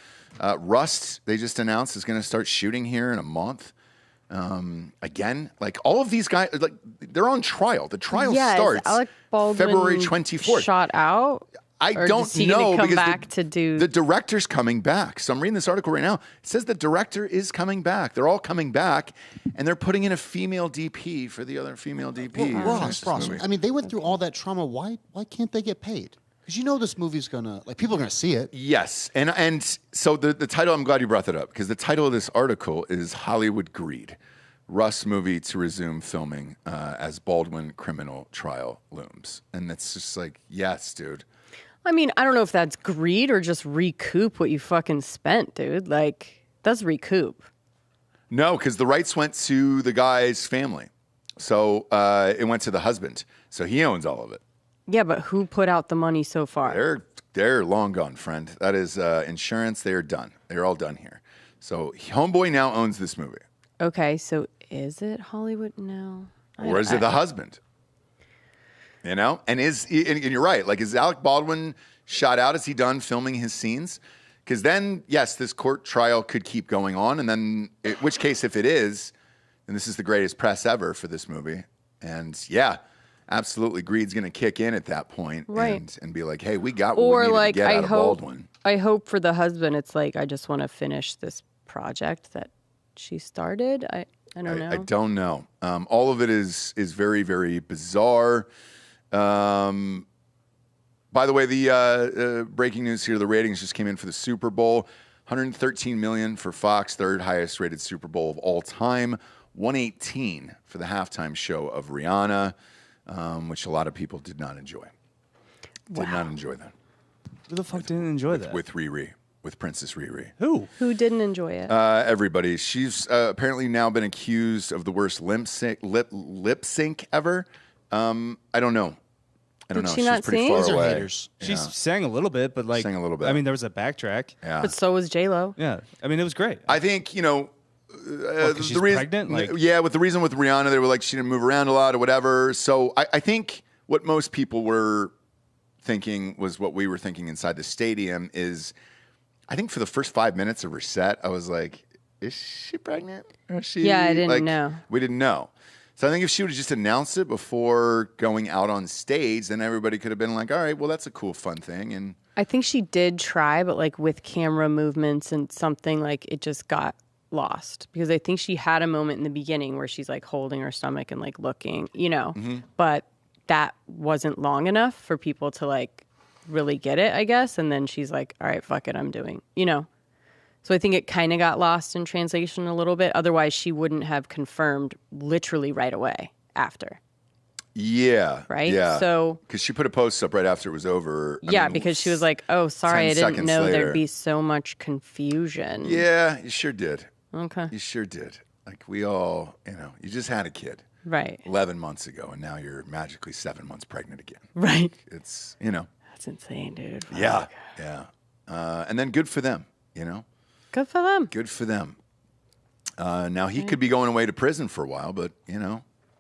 Rust, they just announced, is going to start shooting here in a month. Again, like all of these guys, like they're on trial. The trial starts Alec Baldwin February 24th. Shot out. I Or don't is he know gonna come because back to do- the director's coming back. So I'm reading this article right now. It says the director is coming back. They're all coming back, and they're putting in a female DP for the other female DP. Ross, I mean, they went through all that trauma. Why can't they get paid? Because this movie's gonna people are gonna see it. Yes, and so the title. I'm glad you brought that up because the title of this article is Hollywood Greed. Russ movie to resume filming as Baldwin criminal trial looms, and it's just like, yes, dude. I mean, I don't know if that's greed or just recoup what you fucking spent, dude. Like, that's recoup. No, because the rights went to the guy's family. So it went to the husband. So he owns all of it. Yeah, but who put out the money so far? They're long gone, friend. That is insurance. They are done. They're all done here. So Homeboy now owns this movie. Okay, so is it Hollywood now? Or is it the husband? And you're right. Like, is Alec Baldwin shot out? Is he done filming his scenes? Because then, yes, this court trial could keep going on. And then, in which case, if it is, then this is the greatest press ever for this movie. And yeah, absolutely greed's going to kick in at that point, Right. and be like, hey, we got what Or we needed like to get out of Baldwin. I hope for the husband, it's like I just want to finish this project that she started. I don't know. I don't know. All of it is very, very bizarre. By the way, the breaking news here: the ratings just came in for the Super Bowl. 113 million for Fox, third highest rated Super Bowl of all time. 118 for the halftime show of Rihanna, which a lot of people did not enjoy. Did not enjoy that. Who the fuck didn't enjoy that? With Riri, with Princess Riri. Who? Who didn't enjoy it? Everybody. She's apparently now been accused of the worst lip sync ever. I don't know. I don't know. She She's not pretty sing? far Those are away. haters. She sang a little bit, but like Sang a little bit. I mean, there was a backtrack. Yeah. But so was J-Lo. Yeah. I mean, it was great. I think, She's the reason, pregnant. Like, yeah, with the reason with Rihanna, they were like she didn't move around a lot or whatever. So I think what most people were thinking was what we were thinking inside the stadium is, I think for the first 5 minutes of her set, I was like, is she pregnant? Or is she? Yeah, I didn't like, know. We didn't know. So I think if she would have just announced it before going out on stage, then everybody could have been like, all right, well, that's a cool, fun thing. And I think she did try, but like with camera movements and something, like it just got lost, because I think she had a moment in the beginning where she's like holding her stomach and like looking, but that wasn't long enough for people to like really get it, I guess. And then she's like, all right, fuck it, I'm doing. So I think it kind of got lost in translation a little bit. Otherwise, she wouldn't have confirmed literally right away after. yeah. Right? Yeah. So because she put a post up right after it was over. I mean, because she was like, oh, sorry, 10 I didn't seconds know later. there'd be so much confusion. Yeah, you sure did. Okay. You sure did. Like we all, you just had a kid Right. 11 months ago, and now you're magically 7 months pregnant again. Right. It's, That's insane, dude. Fuck. yeah. And then good for them, Good for them. Good for them. Now he could be going away to prison for a while, but,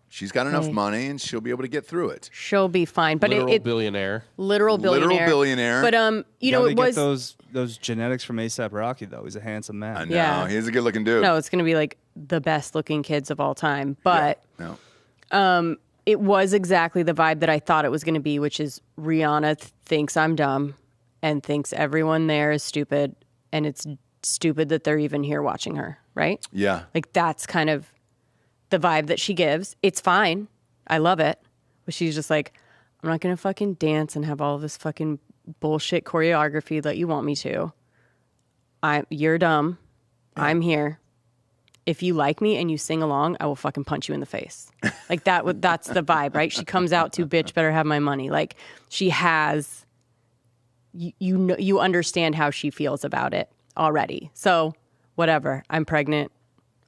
she's got enough Hey. money and she'll be able to get through it. She'll be fine. But Literal it billionaire. literal billionaire. Literal billionaire. But Gotta it was get those genetics from ASAP Rocky though. He's a handsome man. I know. Yeah. He's a good looking dude. no, it's gonna be like the best looking kids of all time. But No. it was exactly the vibe that I thought it was gonna be, which is Rihanna thinks I'm dumb and thinks everyone there is stupid, and it's stupid that they're even here watching her, right? Yeah. Like that's kind of the vibe that she gives. It's fine. I love it. But she's just like, I'm not going to fucking dance and have all this fucking bullshit choreography that you want me to. You're dumb. I'm here. If you like me and you sing along, I will fucking punch you in the face. Like that's the vibe, right? She comes out to bitch better have my money. Like she has, you understand how she feels about it already. So whatever, I'm pregnant.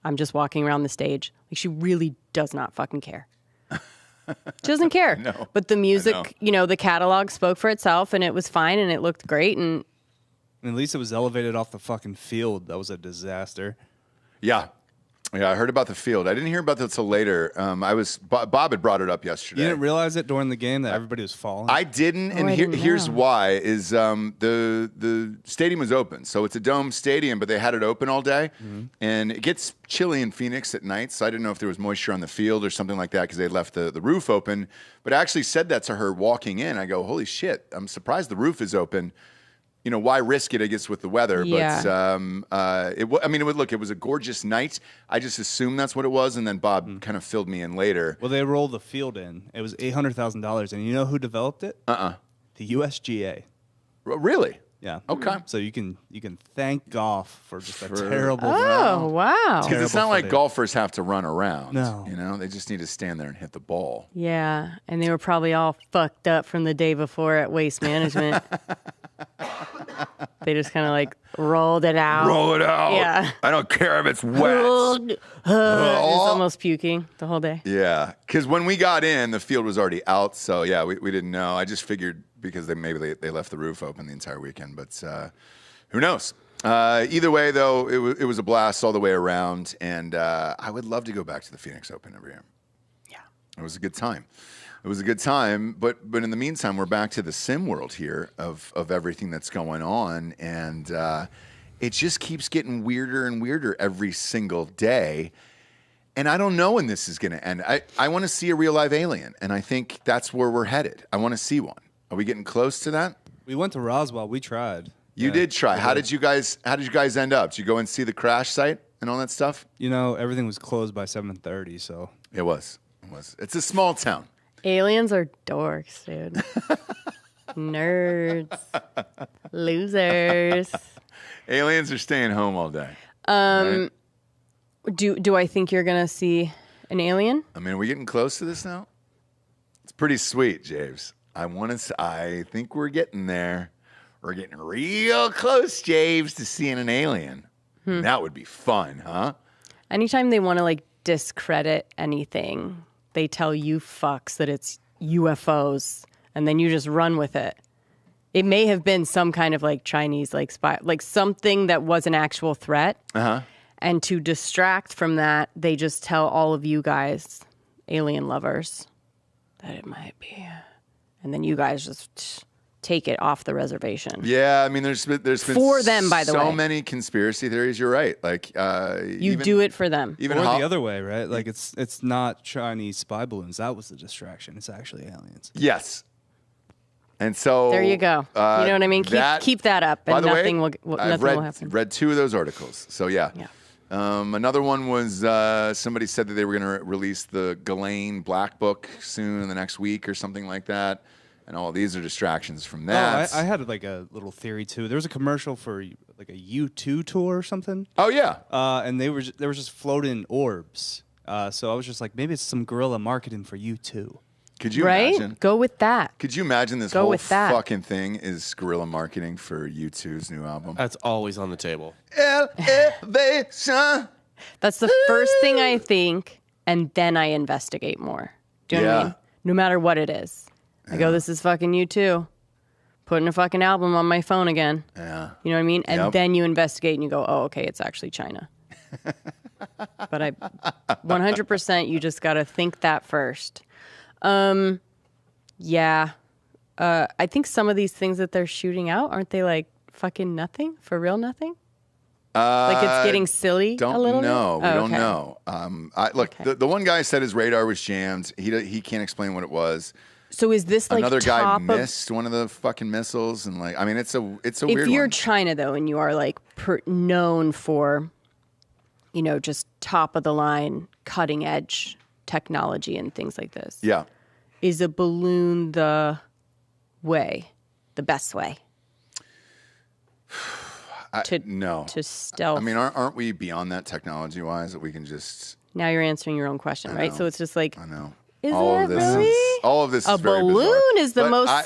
I'm just walking around the stage. Like she really does not fucking care. She doesn't care. know. But the music, the catalog spoke for itself, and it was fine, and it looked great. And At least it was elevated off the fucking field. That was a disaster. Yeah. Yeah, I heard about the field. I didn't hear about that until later. Bob had brought it up yesterday. You didn't realize it during the game that everybody was falling? I didn't, and I didn't here's know. why: is the stadium was open, so it's a dome stadium, but they had it open all day, and it gets chilly in Phoenix at night. So I didn't know if there was moisture on the field or something like that because they left the roof open. But I actually said that to her walking in. I go, "Holy shit! I'm surprised the roof is open." Why risk it, I guess, with the weather? Yeah. But it was a gorgeous night. I just assumed that's what it was, and then Bob kind of filled me in later. Well, they rolled the field in. It was $800,000, and you know who developed it? The USGA. Really? Yeah. Okay. So you can thank golf for just a terrible. oh wow, Because it's not Terrible like footage. golfers have to run around. No. They just need to stand there and hit the ball. yeah, and they were probably all fucked up from the day before at Waste Management. They just kind of like rolled it out. Roll it out. Yeah. I don't care if it's wet. It's almost puking the whole day. Yeah. Because when we got in, the field was already out. So, yeah, we didn't know. I just figured because they left the roof open the entire weekend. But who knows? Either way, though, it was a blast all the way around. And I would love to go back to the Phoenix Open every year. Yeah. It was a good time. It was a good time, but in the meantime, we're back to the sim world here of everything that's going on, and it just keeps getting weirder and weirder every single day. And I don't know when this is going to end. I want to see a real live alien, and I think that's where we're headed. I want to see one. Are we getting close to that? We went to Roswell. We tried. You did try. How did you guys end up? Did you go and see the crash site and all that stuff? You know, everything was closed by 7:30, so. It was. It's a small town. Aliens are dorks, dude. Nerds. Losers. Aliens are staying home all day. Right? Do I think you're going to see an alien? I mean, are we getting close to this now? It's pretty sweet, James. I think we're getting there. We're getting real close, James, to seeing an alien. That would be fun, huh? Anytime they want to like discredit anything, they tell you fucks that it's UFOs, and then you just run with it. It may have been some kind of like Chinese like spy, like something that was an actual threat. Uh-huh. And to distract from that, they just tell all of you guys, alien lovers, that it might be. And then you guys just take it off the reservation. Yeah, I mean, there's been for them, by the way. So many conspiracy theories. You're right. Like you do it for them, or the other way, right? Like it's not Chinese spy balloons. That was the distraction. It's actually aliens. Yes. And so there you go. You know what I mean? Keep that up, and nothing will happen. I've read 2 of those articles. So yeah. Another one was somebody said that they were going to release the Ghislaine Black Book soon in the next week or something like that. And all these are distractions from that. I had like a little theory too. There was a commercial for like a U2 tour or something. Oh yeah. And they were just floating orbs. So I was just like, maybe it's some guerrilla marketing for U2. Could you imagine? Go with that. Could you imagine this whole fucking thing is guerrilla marketing for U2's new album? That's always on the table. Elevation. That's the first thing I think, and then I investigate more. Do you know what I mean? No matter what it is. I go, this is fucking U2. Putting a fucking album on my phone again. Yeah. You know what I mean? And then you investigate and you go, oh, okay, it's actually China. But 100% you just got to think that first. Yeah. I think some of these things that they're shooting out, aren't they like fucking nothing? For real nothing? Like it's getting silly a little bit? We don't know. Look, the one guy said his radar was jammed. He can't explain what it was. So is this like another guy missed one of the fucking missiles? And like, I mean, it's a weird one. If you're China though, and you are like known for, you know, just top of the line, cutting edge technology and things like this. Yeah. Is a balloon the best way? No. To stealth. I mean, aren't we beyond that technology-wise that we can just... Now you're answering your own question, right? So it's just like... I know. Is all of this really? All of this is a very balloon bizarre. is the most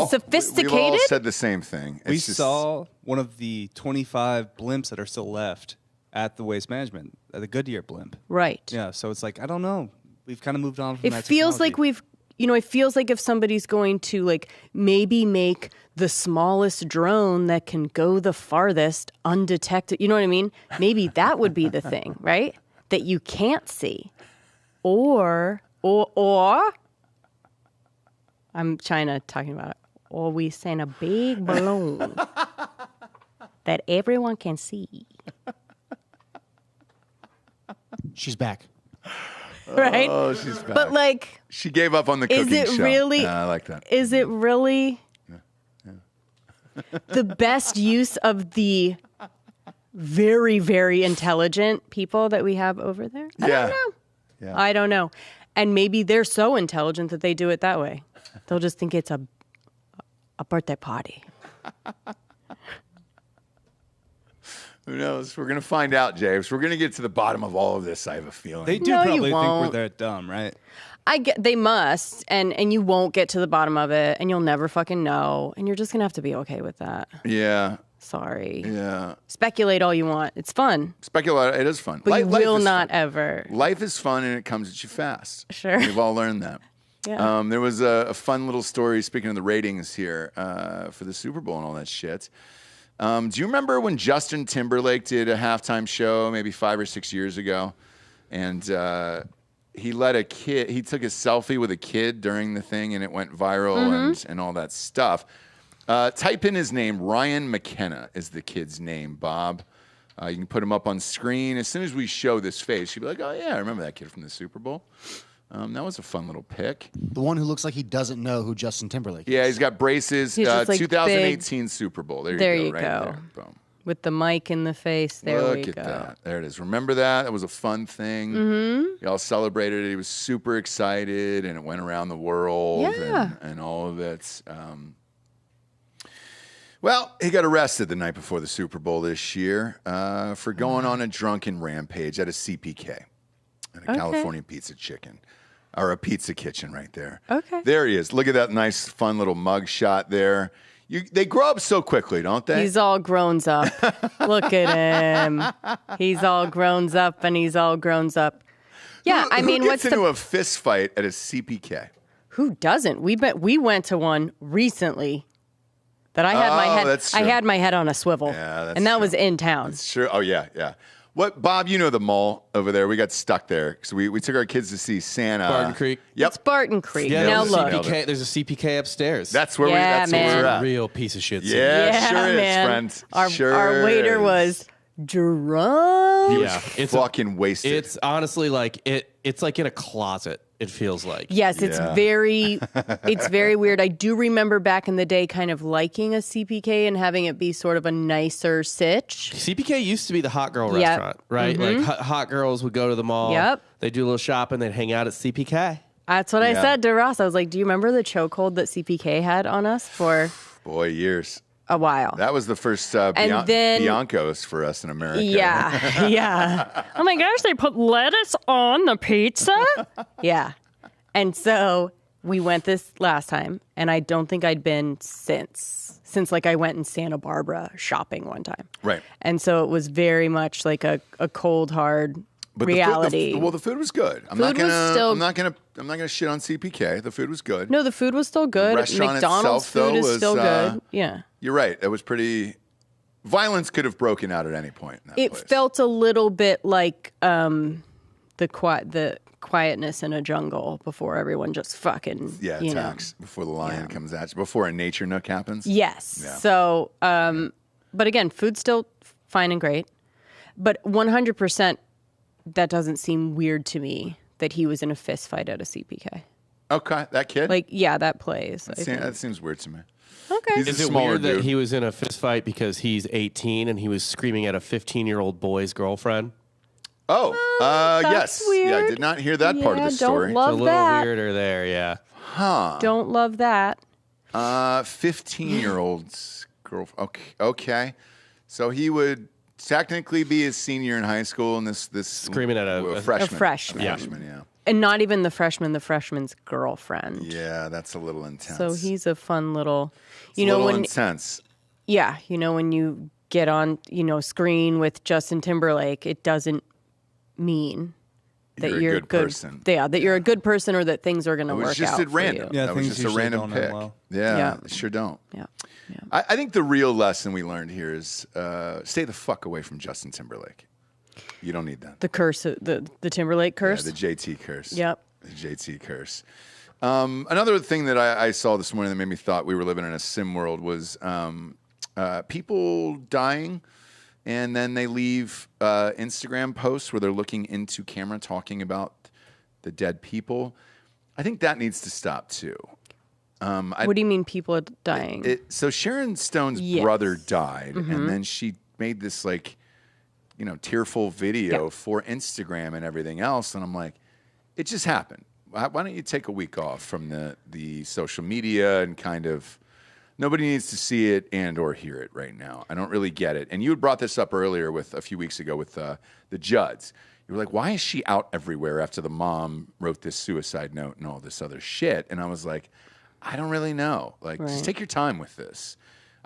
sophisticated. We've all said the same thing. We saw one of the 25 blimps that are still left at the Waste Management, the Goodyear blimp. Right. Yeah, so it's like, I don't know. We've kind of moved on from that technology. It feels like it feels like if somebody's going to like maybe make the smallest drone that can go the farthest undetected, you know what I mean? Maybe that would be the thing, right? That you can't see. Or I'm China talking about it. Or we send a big balloon that everyone can see. She's back. Right? Oh, she's back. But like, she gave up on the cooking show. Is it really? I like that. Is it really the best use of the very, very intelligent people that we have over there? I don't know. Yeah. I don't know. And maybe they're so intelligent that they do it that way. They'll just think it's a birthday party. Who knows? We're going to find out, James. We're going to get to the bottom of all of this, I have a feeling. They do probably think we're that dumb, right? They must, and you won't get to the bottom of it, and you'll never fucking know, and you're just going to have to be okay with that. Yeah. Sorry. Yeah. Speculate all you want. It's fun. Speculate. It is fun. But you will not ever. Life is fun, and it comes at you fast. Sure. We've all learned that. Yeah. There was a fun little story, speaking of the ratings here, for the Super Bowl and all that shit. Do you remember when Justin Timberlake did a halftime show maybe 5 or 6 years ago? And he let he took a selfie with a kid during the thing, and it went viral and all that stuff. Type in his name. Ryan McKenna is the kid's name, Bob. You can put him up on screen. As soon as we show this face, you'll be like, oh, yeah, I remember that kid from the Super Bowl. That was a fun little pick. The one who looks like he doesn't know who Justin Timberlake is. Yeah, he's got braces. He's just, like, 2018 big. Super Bowl. There you go. Right there. Boom. With the mic in the face. There we go. Look at that. There it is. Remember that? That was a fun thing. Mm-hmm. Y'all celebrated it. He was super excited, and it went around the world and all of it. Well, he got arrested the night before the Super Bowl this year for going on a drunken rampage at a CPK, at a California Pizza Chicken. Or a pizza kitchen right there. Okay. There he is. Look at that nice, fun little mug shot there. They grow up so quickly, don't they? He's all grown up. Look at him. He's all grown up, and he's all grown up. Yeah, who gets into a fist fight at a CPK? Who doesn't? We went to one recently that I had my head. That's true. I had my head on a swivel. Yeah, that's and that true. was in town. That's true. Oh yeah. What, Bob? You know the mall over there. We got stuck there because we took our kids to see Santa. Barton Creek. Yep. It's Barton Creek. Yeah, now look. There's a CPK upstairs. That's where man. we're at. Real piece of shit. Yeah, sure man. is, friend. Our waiter was drunk. He was fucking wasted. It's honestly like it's like in a closet. It feels like. Yes, it's very weird. I do remember back in the day kind of liking a CPK and having it be sort of a nicer sitch. CPK used to be the hot girl restaurant, right? Mm-hmm. Like hot girls would go to the mall. Yep. They'd do a little shopping. They'd hang out at CPK. That's what I said to Ross. I was like, do you remember the chokehold that CPK had on us for years? A while. That was the first Bianco's for us in America. Yeah, yeah. Oh my gosh, they put lettuce on the pizza? Yeah. And so we went this last time, and I don't think I'd been since like I went in Santa Barbara shopping one time. Right. And so it was very much like a cold, hard reality. The food was good. I'm not gonna shit on CPK. The food was good. No, the food was still good. The restaurant McDonald's itself, food is still good. Yeah. You're right. It was pretty. Violence could have broken out at any point. In that place. Felt a little bit like the quietness in a jungle before everyone just fucking attacks before the lion comes at you, before a nature nook happens. Yes. Yeah. So, but again, food's still fine and great, but 100%, that doesn't seem weird to me that he was in a fist fight at a CPK. Okay, that kid. That plays. That seems weird to me. Okay. Is it weird that he was in a fist fight because he's 18 and he was screaming at a 15-year-old boy's girlfriend? Oh, yes. Weird. Yeah, I did not hear that part of the story. Don't love it's a little weirder there, yeah. Huh. Don't love that. 15-year-old's girlfriend. Okay. So he would technically be a senior in high school, and this screaming at a freshman. A freshman. Yeah. And not even the freshman's girlfriend. Yeah, that's a little intense. So he's a fun little, intense. Yeah, when you get on, screen with Justin Timberlake, it doesn't mean that you're a good person. Yeah, that you're a good person or that things are going to work out. It was just at random. Yeah, that was just a random pick. Yeah, sure don't. Yeah. I think the real lesson we learned here is stay the fuck away from Justin Timberlake. You don't need that. The curse, the Timberlake curse? Yeah, the JT curse. Yep. The JT curse. Another thing that I saw this morning that made me thought we were living in a sim world was people dying, and then they leave Instagram posts where they're looking into camera talking about the dead people. I think that needs to stop too. What do you mean people are dying? So Sharon Stone's brother died, and then she made this tearful video for Instagram and everything else. And I'm like, it just happened. Why don't you take a week off from the social media and kind of, nobody needs to see it and or hear it right now. I don't really get it. And you had brought this up earlier a few weeks ago with the Judds. You were like, why is she out everywhere after the mom wrote this suicide note and all this other shit? And I was like, I don't really know. Just take your time with this.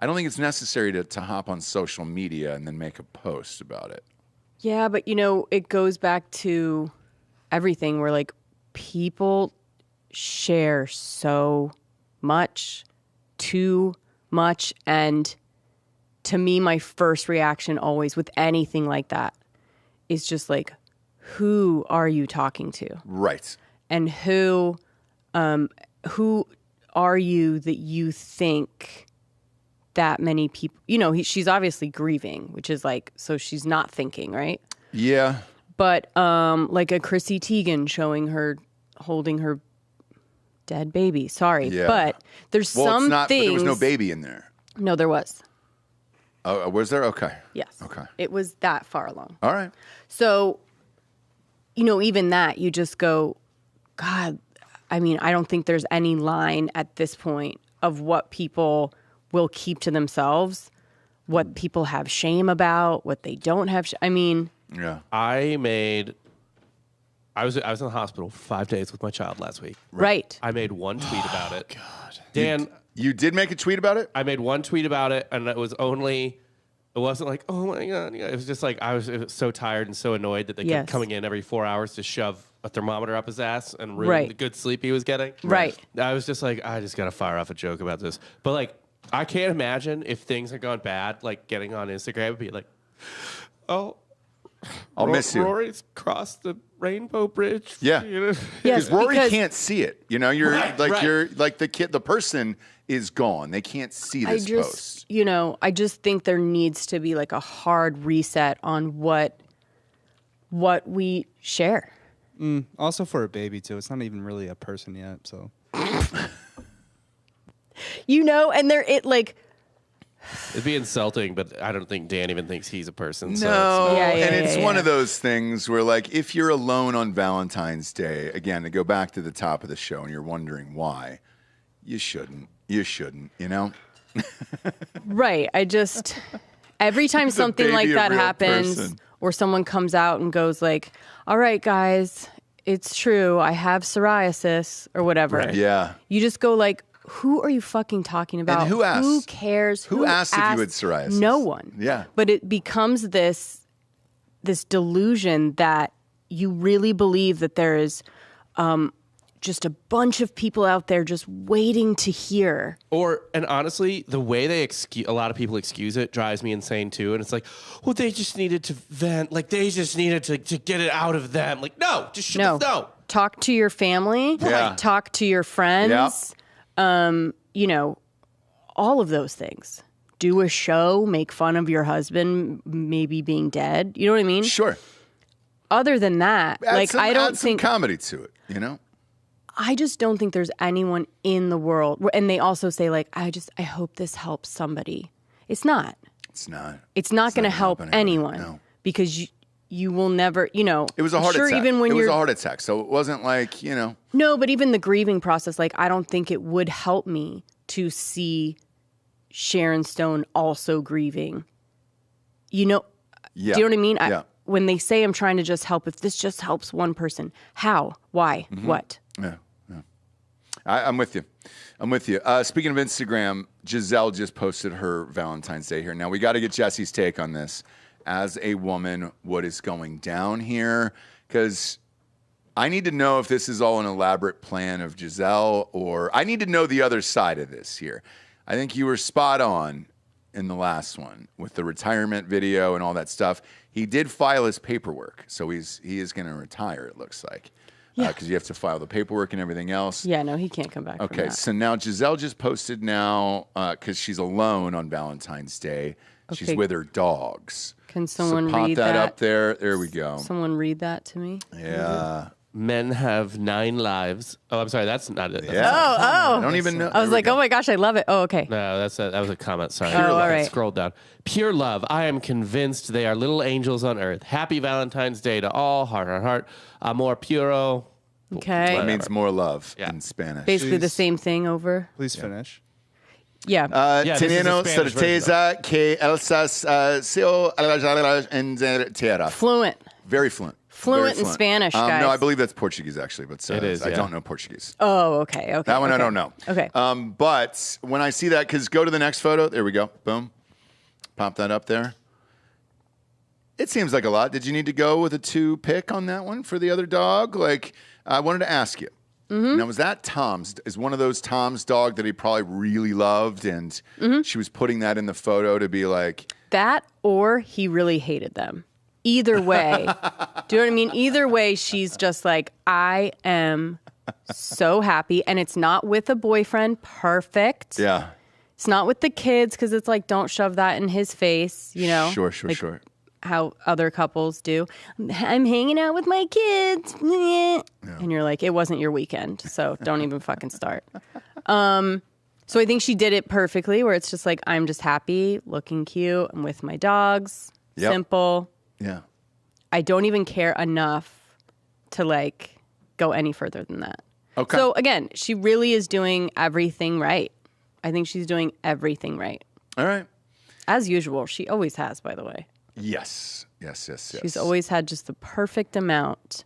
I don't think it's necessary to hop on social media and then make a post about it. Yeah, but it goes back to everything where people share so much, too much. And to me, my first reaction always with anything like that is just who are you talking to? Right. And who are you that you think that many people. She's obviously grieving, which is like, so she's not thinking, right? Yeah. But like a Chrissy Teigen showing her holding her dead baby. Sorry, Yeah. but there's some it's not, things. But there was no baby in there. No, there was. Oh, was there? Okay. Yes. Okay. It was that far along. All right. So, even that, you just go, God, I mean, I don't think there's any line at this point of what people will keep to themselves, what people have shame about, what they don't have. Yeah. I was in the hospital for 5 days with my child last week. Right. I made one tweet about it. God. Dan, you did make a tweet about it? I made one tweet about it, and it wasn't like, oh my God. It was just like, I was so tired and so annoyed that they kept coming in every 4 hours to shove a thermometer up his ass and ruin the good sleep he was getting. Right. I was just like, I just got to fire off a joke about this. But like, I can't imagine if things had gone bad, like getting on Instagram and be like, oh, I'll miss you. Rory's crossed the rainbow bridge. Yeah. Yes, Rory because can't see it. You're like the kid, the person is gone. They can't see this post. I just think there needs to be like a hard reset on what we share. Also for a baby too. It's not even really a person yet, so. And It'd be insulting, but I don't think Dan even thinks he's a person. No, So it's one of those things where, like, if you're alone on Valentine's Day, again, to go back to the top of the show, and you're wondering why, you shouldn't. You shouldn't, Right. Every time something like that happens, or someone comes out and goes like, all right, guys, it's true, I have psoriasis, or whatever. Right. Yeah. You just go like, who are you fucking talking about? And who asked? Who cares? Who asked if you had psoriasis? No one. Yeah. But it becomes this delusion that you really believe that there is just a bunch of people out there just waiting to hear. And honestly, the way a lot of people excuse it drives me insane too. And it's like, well, they just needed to vent. Like, they just needed to get it out of them. Like, no, just shut no. Talk to your family. Yeah. Talk to your friends. Yep. All of those things. Do a show, make fun of your husband maybe being dead. You know what I mean? Sure. Other than that, I don't think comedy to it, I just don't think there's anyone in the world. And they also say like, I hope this helps somebody. It's not. It's not. It's not going to help anyone. No. Because you will never, It was a heart attack. Even when it was a heart attack, so it wasn't like, No, but even the grieving process, like, I don't think it would help me to see Sharon Stone also grieving. Yeah. Do you know what I mean? Yeah. When they say I'm trying to just help, if this just helps one person, how? Why? Mm-hmm. What? Yeah. I'm with you. Speaking of Instagram, Giselle just posted her Valentine's Day here. Now, we got to get Jessie's take on this. As a woman, what is going down here? Because I need to know if this is all an elaborate plan of Giselle, or I need to know the other side of this here. I think you were spot on in the last one with the retirement video and all that stuff. He did file his paperwork, so he is going to retire, it looks like. Because you have to file the paperwork and everything else. Yeah, no, he can't come back. Okay, so now Giselle just posted now, because she's alone on Valentine's Day. Okay. She's with her dogs. Can someone pop read that up there? There we go. Someone read that to me. Yeah. Men have 9 lives. Oh, I'm sorry. That's not it. Yeah. I don't even know. I was like, oh my gosh, I love it. Oh, okay. No, that was a comment. Sorry. Pure love. All right. Scroll down. Pure love. I am convinced they are little angels on earth. Happy Valentine's Day to all. Heart, heart, heart. Amor puro. Okay. That means more love in Spanish. Basically the same thing over. Please finish. Yeah. Teneno certeza que Elsas seo en tierra. Fluent. Very fluent. Fluent in Spanish, guys. No, I believe that's Portuguese, actually. But it is, I don't know Portuguese. Oh, okay. That one I don't know. Okay. But when I see that, because go to the next photo. There we go. Boom. Pop that up there. It seems like a lot. Did you need to go with a 2 pick on that one for the other dog? Like, I wanted to ask you. Mm-hmm. Now, was that Tom's? Is one of those Tom's dog that he probably really loved, and she was putting that in the photo to be like... That, or he really hated them. Either way. Do you know what I mean? Either way, she's just like, I am so happy. And it's not with a boyfriend. Perfect. Yeah. It's not with the kids because it's like, don't shove that in his face, you know? Sure. How other couples do. I'm hanging out with my kids. Yeah. And you're like, it wasn't your weekend, so don't even fucking start. So I think she did it perfectly where it's just like, I'm just happy, looking cute. I'm with my dogs. Yep. Simple. Yeah. I don't even care enough to like go any further than that. Okay. So again, she really is doing everything right. I think she's doing everything right. All right. As usual. She always has, by the way. Yes. She's always had just the perfect amount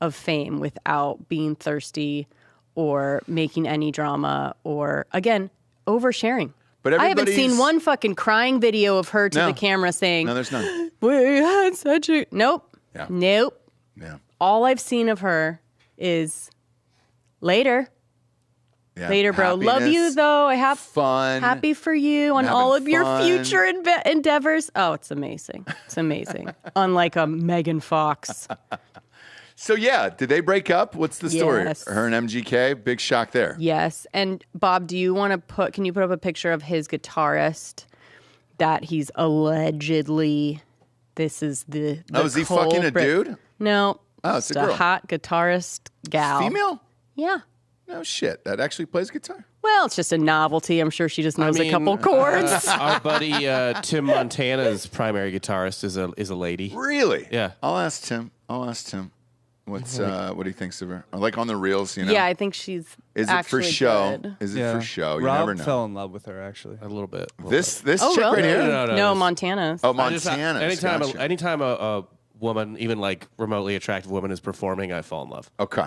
of fame without being thirsty or making any drama or, again, oversharing. But I haven't seen one fucking crying video of her to the camera saying, no, there's none. We had such a... Nope. Yeah. Nope. Yeah. All I've seen of her is later. Yeah. Later, bro. Love you, though. I have fun. Happy for you on all of your future endeavors. Oh, it's amazing. It's amazing. Unlike a Megan Fox. So, yeah, did they break up? What's the story? Yes. Her and MGK? Big shock there. Yes. And Bob, can you put up a picture of his guitarist that he's allegedly, this is the is he fucking a dude? No. Oh, it's a girl. A hot guitarist gal. Female? Yeah. No shit. That actually plays guitar? Well, it's just a novelty. I'm sure she just knows a couple chords. Our buddy Tim Montana's primary guitarist is a lady. Really? Yeah. I'll ask Tim. What he thinks of her? Like on the reels, you know? Yeah, I think she's Is it for show? Good. Is it for show? You Rob never know. fell in love with her, actually. A little bit. This chick really? right here? No, Montana's. Oh, Montana's. Anytime a woman, even like remotely attractive woman, is performing, I fall in love. Okay.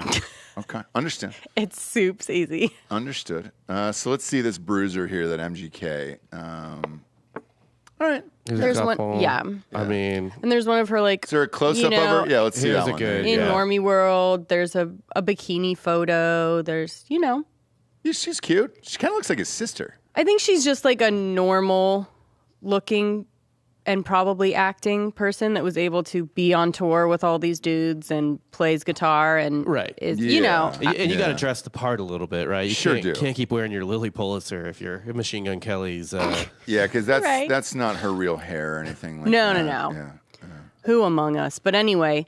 Understand. It's soups easy. Understood. So let's see this bruiser here, that MGK. All right. There's one, yeah. I mean, and there's one of her like. Is there a close up of her? Yeah, let's see that one. Good, in Normie World, there's a bikini photo. There's, Yeah, she's cute. She kind of looks like his sister. I think she's just like a normal looking and probably acting person that was able to be on tour with all these dudes and plays guitar and is, and you got to dress the part a little bit, right? You can't keep wearing your Lily Pulitzer if you're Machine Gun Kelly's. Yeah, because that's not her real hair or anything like that. No. Yeah. Who among us? But anyway,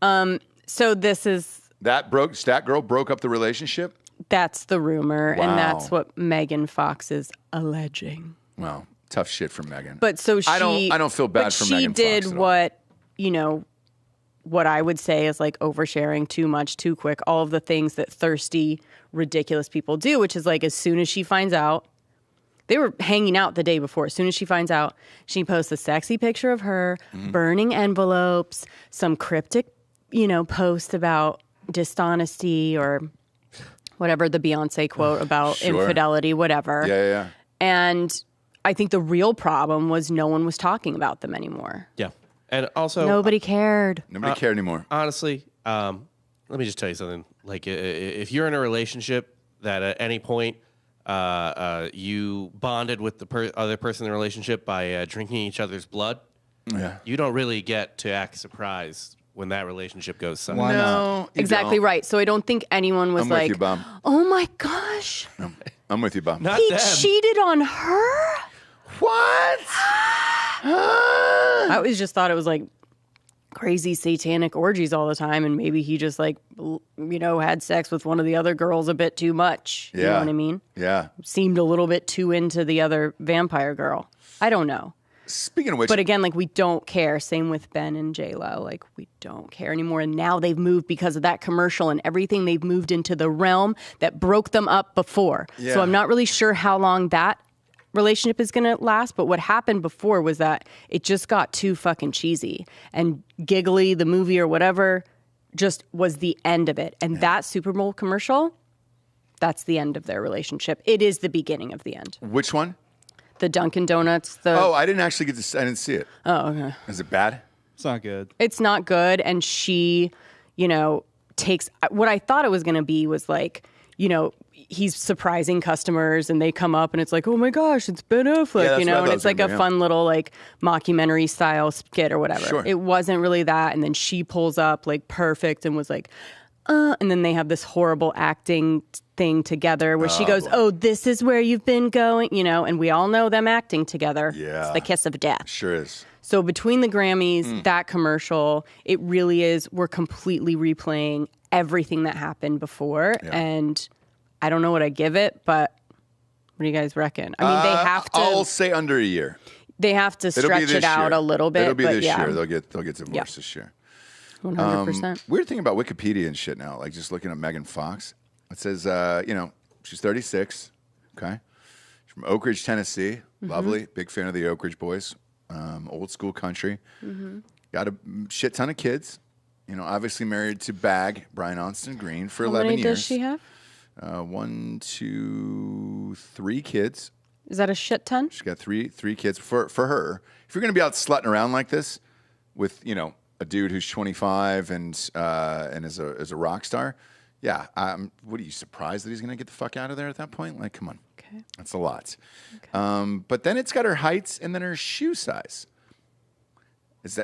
so this is... That girl broke up the relationship? That's the rumor, and that's what Megan Fox is alleging. Wow. Tough shit for Megan. But so she... I don't feel bad for Megan Fox. She did what I would say is like oversharing, too much, too quick, all of the things that thirsty, ridiculous people do, which is like as soon as she finds out, they were hanging out the day before. As soon as she finds out, she posts a sexy picture of her burning envelopes, some cryptic, post about dishonesty or whatever, the Beyonce quote about infidelity, whatever. Yeah. And I think the real problem was no one was talking about them anymore. Yeah. And also... Nobody cared. Nobody cared anymore. Honestly, let me just tell you something. Like, if you're in a relationship that at any point you bonded with the other person in the relationship by drinking each other's blood, you don't really get to act surprised when that relationship goes south. Why not? Exactly right. So I don't think anyone was like, with you, Bob. Oh my gosh. I'm with you, Bob. He cheated on her? What? I always just thought it was like crazy satanic orgies all the time, and maybe he just like, had sex with one of the other girls a bit too much. You know what I mean? Yeah. Seemed a little bit too into the other vampire girl. I don't know. Speaking of which... But again, like, we don't care. Same with Ben and J-Lo. Like, we don't care anymore. And now they've moved because of that commercial and everything. They've moved into the realm that broke them up before. Yeah. So I'm not really sure how long that relationship is going to last. But what happened before was that it just got too fucking cheesy. And Giggly, the movie or whatever, just was the end of it. And that Super Bowl commercial, that's the end of their relationship. It is the beginning of the end. Which one? The Dunkin' Donuts. I didn't actually get to... I didn't see it. Oh, okay. Is it bad? It's not good. It's not good. And she, takes... What I thought it was going to be was like, he's surprising customers and they come up and it's like, oh my gosh, it's Ben Affleck, and it's like a fun little like mockumentary style skit or whatever. Sure. It wasn't really that. And then she pulls up like perfect and was like, and then they have this horrible acting thing together where she goes, "Oh, this is where you've been going," and we all know them acting together. Yeah. It's the kiss of death. Sure is. So between the Grammys, that commercial, it really is, we're completely replaying everything that happened before. Yeah. And I don't know what I give it, but what do you guys reckon? I mean, they have to. I'll say under a year. They have to stretch it out a little bit. It'll be this year. They'll get divorced this year. 100%. Weird thing about Wikipedia and shit now, like just looking at Megan Fox, it says, she's 36. Okay. She's from Oak Ridge, Tennessee. Lovely. Big fan of the Oak Ridge boys. Old school country. Got a shit ton of kids. Obviously married to Brian Austin Green for 11 years. How many does she have? 1, 2, 3 kids. Is that a shit ton? She's got three kids. For her, if you're going to be out slutting around like this with, a dude who's 25 and is a rock star, yeah. What are you surprised that he's going to get the fuck out of there at that point? Like, come on. Okay. That's a lot. Okay. But then it's got her heights and then her shoe size. Has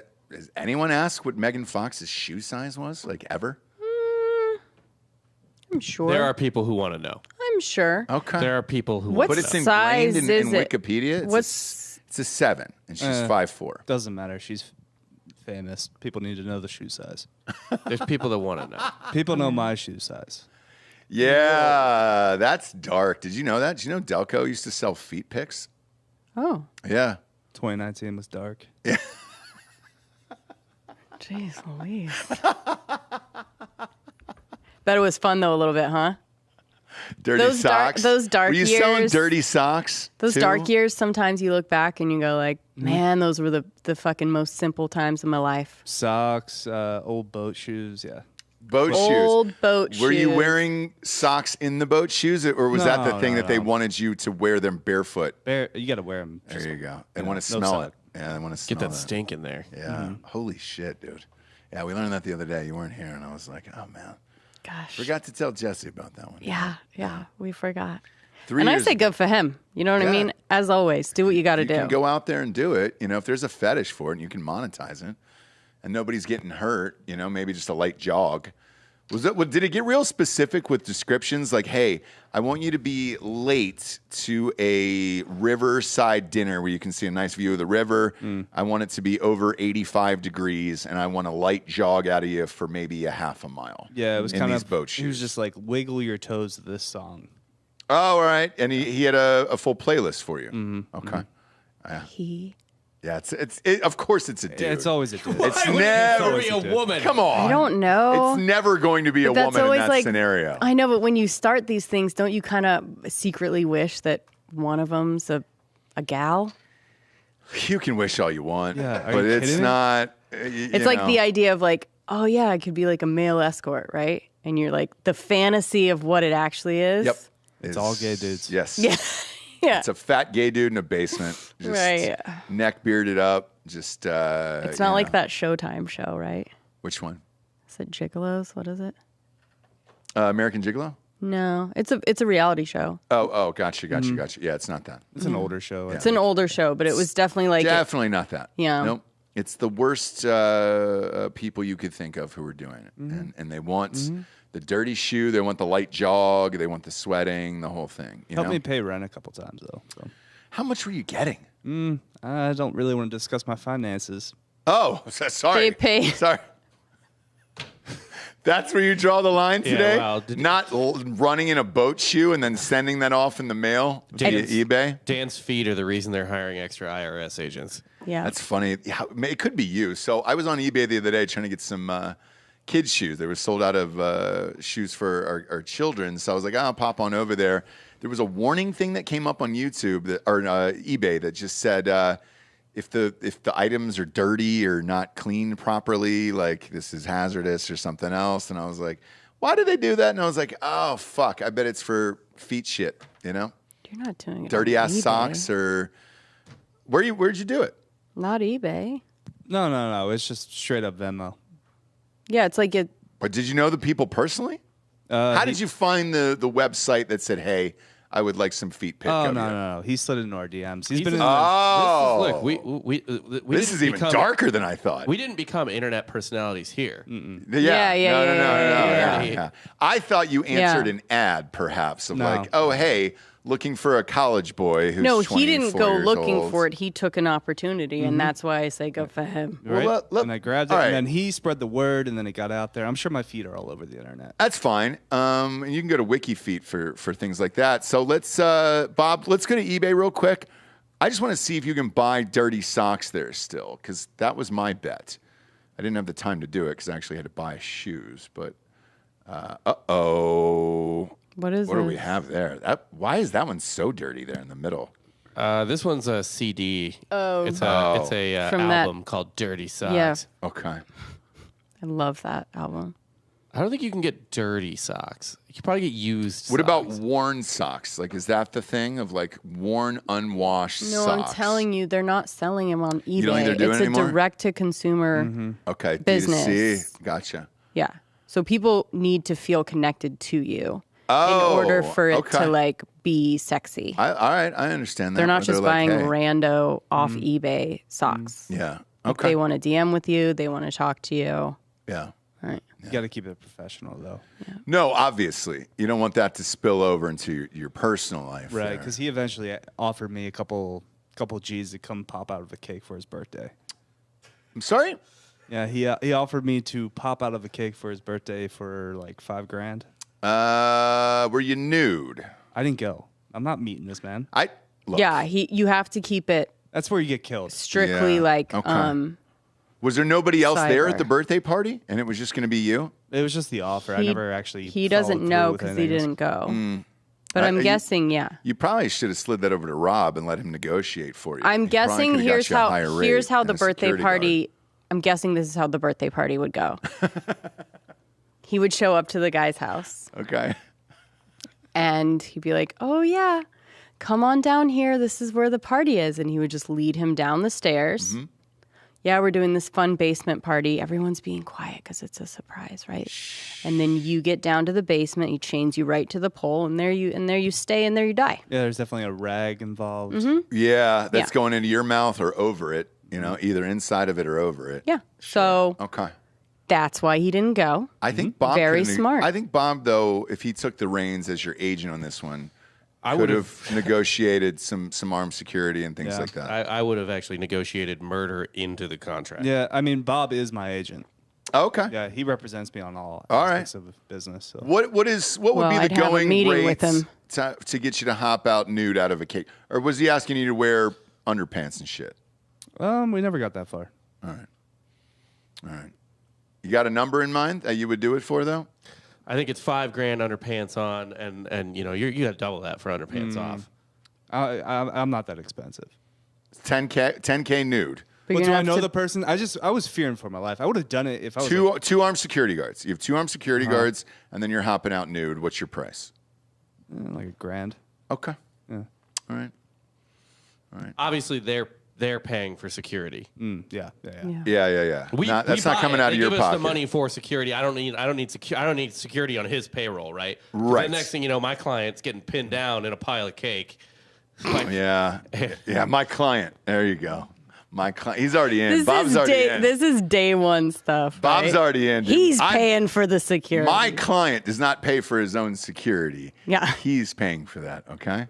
anyone asked what Megan Fox's shoe size was, like, ever? I'm sure. There are people who want to know. I'm sure. Okay. There are people who What want to know. But it's ingrained in it? Wikipedia. It's a 7, and she's 5'4". Doesn't matter. She's famous. People need to know the shoe size. There's people that want to know. People know my shoe size. Yeah, that's dark. Did you know that? Did you know Delco used to sell feet pics? Oh. Yeah. 2019 was dark. Yeah. Jeez Louise. Bet it was fun, though, a little bit, huh? Dirty socks. Those dark years. Were you selling dirty socks? Those too? dark years, sometimes you look back and you go like, man, those were the fucking most simple times of my life. Socks, old boat shoes, yeah. Boat Old boat shoes. Were you wearing socks in the boat shoes, or was that the thing that they wanted you to wear them barefoot? You got to wear them. There you go. They want to smell it. Yeah, they want to smell Get that stink in there. Yeah. Holy shit, dude. Yeah, we learned that the other day. You weren't here, and I was like, oh, man. Gosh. Forgot to tell Jessie about that one. Yeah, we forgot. 3 and years I say good for him. You know what I mean? As always, do what you got to do. You can go out there and do it. If there's a fetish for it, and you can monetize it, and nobody's getting hurt, maybe just a light jog. Did it get real specific with descriptions? Like, hey, I want you to be late to a riverside dinner where you can see a nice view of the river. I want it to be over 85 degrees, and I want a light jog out of you for maybe a half a mile. Yeah, it was kind of boat shoes. He was just like, wiggle your toes to this song. Oh, all right. And he had a full playlist for you. Okay. Yeah, of course it's a dude. Yeah, it's always a dude. It's Why never would it be a woman. Come on. I don't know. It's never going to be a woman in that scenario. I know, but when you start these things, don't you kind of secretly wish that one of them's a gal? You can wish all you want, yeah, but it's not. It's like the idea of like, oh yeah, I could be like a male escort, right? And you're like the fantasy of what it actually is. Yep. It's all gay dudes. Yes. Yeah. Yeah. It's a fat gay dude in a basement, just right. neck bearded up. Just it's not like that Showtime show, right? Which one? Is it Gigolos? What is it? American Gigolo? No, it's a reality show. Oh, gotcha. Yeah, it's not that. It's an older show. It's an older show, but it was definitely like definitely not that. Yeah. Nope. It's the worst people you could think of who are doing it, and they want the dirty shoe, they want the light jog, they want the sweating, the whole thing. Helped me pay rent a couple times though. So. How much were you getting? I don't really want to discuss my finances. Oh, sorry. They pay. Sorry. That's where you draw the line today? Wow. Not running in a boat shoe and then sending that off in the mail via eBay? Dan's feet are the reason they're hiring extra IRS agents. Yeah. That's funny. Yeah, it could be you. So I was on eBay the other day trying to get some kids' shoes. They were sold out of shoes for our children. So I was like, I'll pop on over there. There was a warning thing that came up on YouTube or eBay that just said, if the items are dirty or not cleaned properly, like this is hazardous or something else. And I was like, why do they do that? And I was like, oh, fuck. I bet it's for feet shit, You're not doing it. Dirty ass eBay. socks or where'd you do it? Not eBay. No. It's just straight up Venmo. Yeah, it's like it. But did you know the people personally? How did you find the website that said, hey, I would like some feet pic. Oh no. He slid into our DMs. He's been in. Oh, Look, this is even darker than I thought. We didn't become internet personalities here. Yeah. I thought you answered an ad, perhaps, of like, oh, hey, looking for a college boy who's No, he didn't go looking old. for it. He took an opportunity, and that's why I say go for him. Right? Well, and I grabbed it, and then he spread the word, and then it got out there. I'm sure my feet are all over the internet. That's fine. And you can go to WikiFeet for things like that. So let's, Bob, let's go to eBay real quick. I just want to see if you can buy dirty socks there still, because that was my bet. I didn't have the time to do it because I actually had to buy shoes. But What is what do we have there? Why is that one so dirty there in the middle? This one's a CD. Oh. It's a From album called Dirty Socks. Yeah. Okay. I love that album. I don't think you can get dirty socks. You can probably get used What socks. about worn socks? Like, is that the thing of like worn, unwashed No, socks? I'm telling you, they're not selling them on eBay. don't think they're doing it's it a anymore? direct-to-consumer Okay, business. D2C. Gotcha. Yeah. So people need to feel connected to you Oh, in order for it okay. to like be sexy. All right, I understand that. They're not Where just like, buying hey. rando off eBay socks. Yeah. If Okay. they want to DM with you, they want to talk to you. Yeah. Right. You got to keep it professional, though. No, obviously. You don't want that to spill over into your personal life. Right, there. because he eventually offered me a couple G's to come pop out of a cake for his birthday. I'm sorry? Yeah, he offered me to pop out of a cake for his birthday for like $5,000. Were you nude? I didn't go. I'm not meeting this man. Look, Yeah, you have to keep it That's where you get killed. strictly Yeah, like okay. Was there nobody else there at the Cyber. birthday party? And it was just going to be you? It was just the offer. I never actually. He doesn't followed know through with because he anything didn't go. But I'm guessing, yeah. You probably should have slid that over to Rob and let him negotiate for you. I'm He probably guessing could've got here's you a how higher rate here's how and the a birthday security party. guard. I'm guessing this is how the birthday party would go. He would show up to the guy's house Okay. and he'd be like, "Oh yeah, come on down here. This is where the party is." And he would just lead him down the stairs. Mm-hmm. Yeah, we're doing this fun basement party. Everyone's being quiet because it's a surprise, right? And then you get down to the basement. He chains you right to the pole, and there you stay, and there you die. Yeah, there's definitely a rag involved. Yeah, that's Yeah. going into your mouth or over it, either inside of it or over it. Yeah. So Okay. that's why he didn't go. I think Bob Very could've- smart. I think Bob, though, if he took the reins as your agent on this one, I could would've- have negotiated some armed security and things Yeah. like that. I would have actually negotiated murder into the contract. Yeah, I mean, Bob is my agent. Okay. Yeah, he represents me on all right. aspects of business. So. What would be Well, the I'd have a going meeting with rates him. to get you to hop out nude out of a cake, or was he asking you to wear underpants and shit? We never got that far. All right. You got a number in mind that you would do it for, though? I think it's $5,000 underpants on, and you got to double that for underpants off. I'm not that expensive. 10K nude. But Well, you're do gonna I have know to- the person? I was fearing for my life. I would have done it if I was Two armed security guards. You have 2 armed security guards, and then you're hopping out nude. What's your price? like $1,000. Okay. Yeah. All right. Obviously, they're paying for security. Yeah. Yeah. That's not buy coming it. out They of your give pocket. us the money for security. I don't need security on his payroll, right? 'Cause Right. The next thing you know, my client's getting pinned down in a pile of cake. Yeah. My client. There you go. My client. He's already in. This Bob's is already in. This is day one stuff. Bob's right? already in. dude. He's I'm- paying for the security. My client does not pay for his own security. Yeah. He's paying for that. Okay.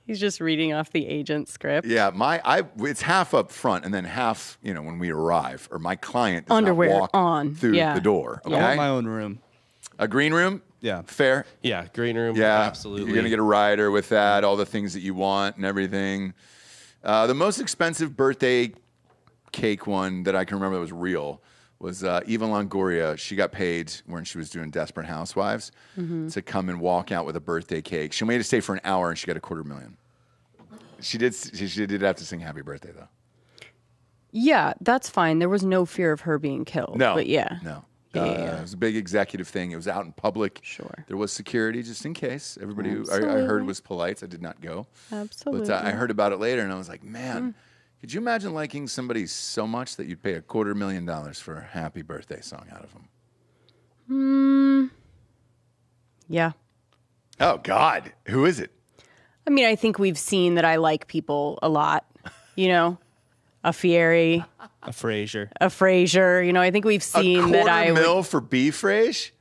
He's just reading off the agent script. Yeah, it's half up front and then half, when we arrive, or my client does Underwear not walk on. through Yeah. the door. Okay, I want my own room. a green room. Yeah. Fair. Yeah, green room. Yeah, absolutely. You're gonna get a rider with that, all the things that you want and everything. The most expensive birthday cake one that I can remember that was real was Eva Longoria. She got paid when she was doing Desperate Housewives to come and walk out with a birthday cake. She made us stay for an hour and she got $250,000. She did have to sing Happy Birthday though. Yeah, that's fine. There was no fear of her being killed. No, But yeah. no. Yeah. It was a big executive thing. It was out in public. Sure. There was security just in case. Everybody who I Absolutely. heard was polite. I did not go. Absolutely. But I heard about it later and I was like, man, could you imagine liking somebody so much that you'd pay $250,000 for a happy birthday song out of them? Yeah. Oh, God. Who is it? I mean, I think we've seen that I like people a lot, you know, a Fieri, a Frazier. I think we've seen that I would... $250,000 for B-Frage?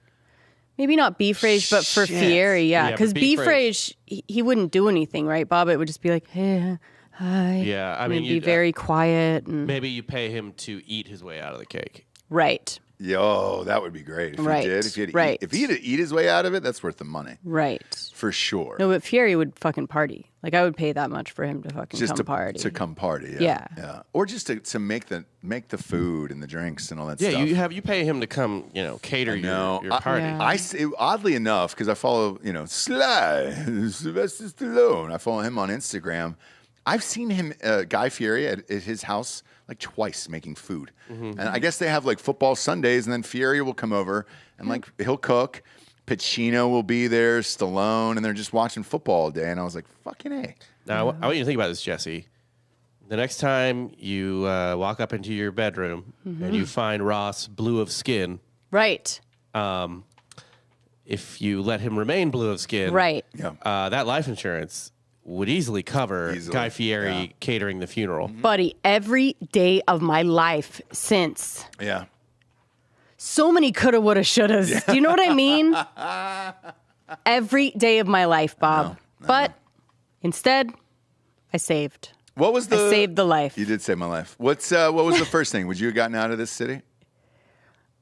Maybe not B-Frage, but for Fieri, yeah. Because B-Frage, he wouldn't do anything, right, Bob? It would just be like, hey, hi. Yeah, I mean, be very quiet. And... Maybe you pay him to eat his way out of the cake. Right. Yo, that would be great if he did. If he had to eat his way out of it, that's worth the money. Right. For sure. No, but Fieri would fucking party. Like, I would pay that much for him to fucking come party. To come party, yeah. Or just to make the food and the drinks and all that stuff. Yeah, you pay him to come, cater your party. Oddly enough, because I follow, Sylvester Stallone. I follow him on Instagram. I've seen him, Guy Fieri, at his house like twice making food. And I guess they have like football Sundays, and then Fieri will come over and like he'll cook. Pacino will be there, Stallone, and they're just watching football all day. And I was like, fucking A. Now, I want you to think about this, Jessie. The next time you walk up into your bedroom and you find Ross blue of skin. Right. If you let him remain blue of skin, right. That life insurance would easily cover Guy Fieri catering the funeral. Buddy, every day of my life since. Yeah. So many coulda, woulda, shouldas. Yeah. Do you know what I mean? Every day of my life, Bob. No. But instead, I saved. I saved the life. You did save my life. What was the first thing? Would you have gotten out of this city?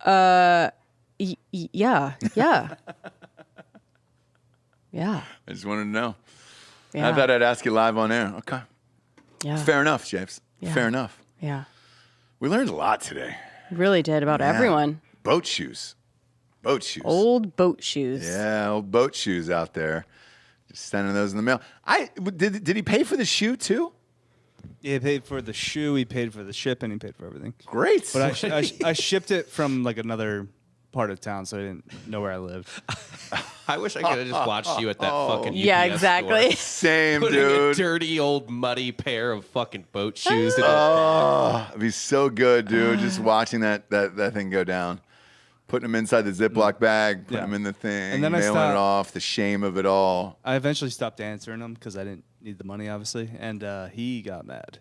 Yeah. Yeah. Yeah. I just wanted to know. Yeah. I thought I'd ask you live on air. Okay. Yeah. Fair enough, James. Yeah. Fair enough. Yeah. We learned a lot today. Really did about everyone. Boat shoes. Old boat shoes. Yeah, old boat shoes out there. Just sending those in the mail. Did he pay for the shoe too? Yeah, he paid for the shoe, he paid for the ship, and he paid for everything. Great. But I shipped it from like another part of town, so I didn't know where I lived. I wish I could have just watched you at that fucking UPS exactly. store. Same, Putting dude. a dirty old muddy pair of fucking boat shoes. It'd be so good, dude. Just watching that thing go down. Putting them inside the Ziploc bag, putting them in the thing, and then mailing it off, the shame of it all. I eventually stopped answering them because I didn't need the money, obviously, and he got mad.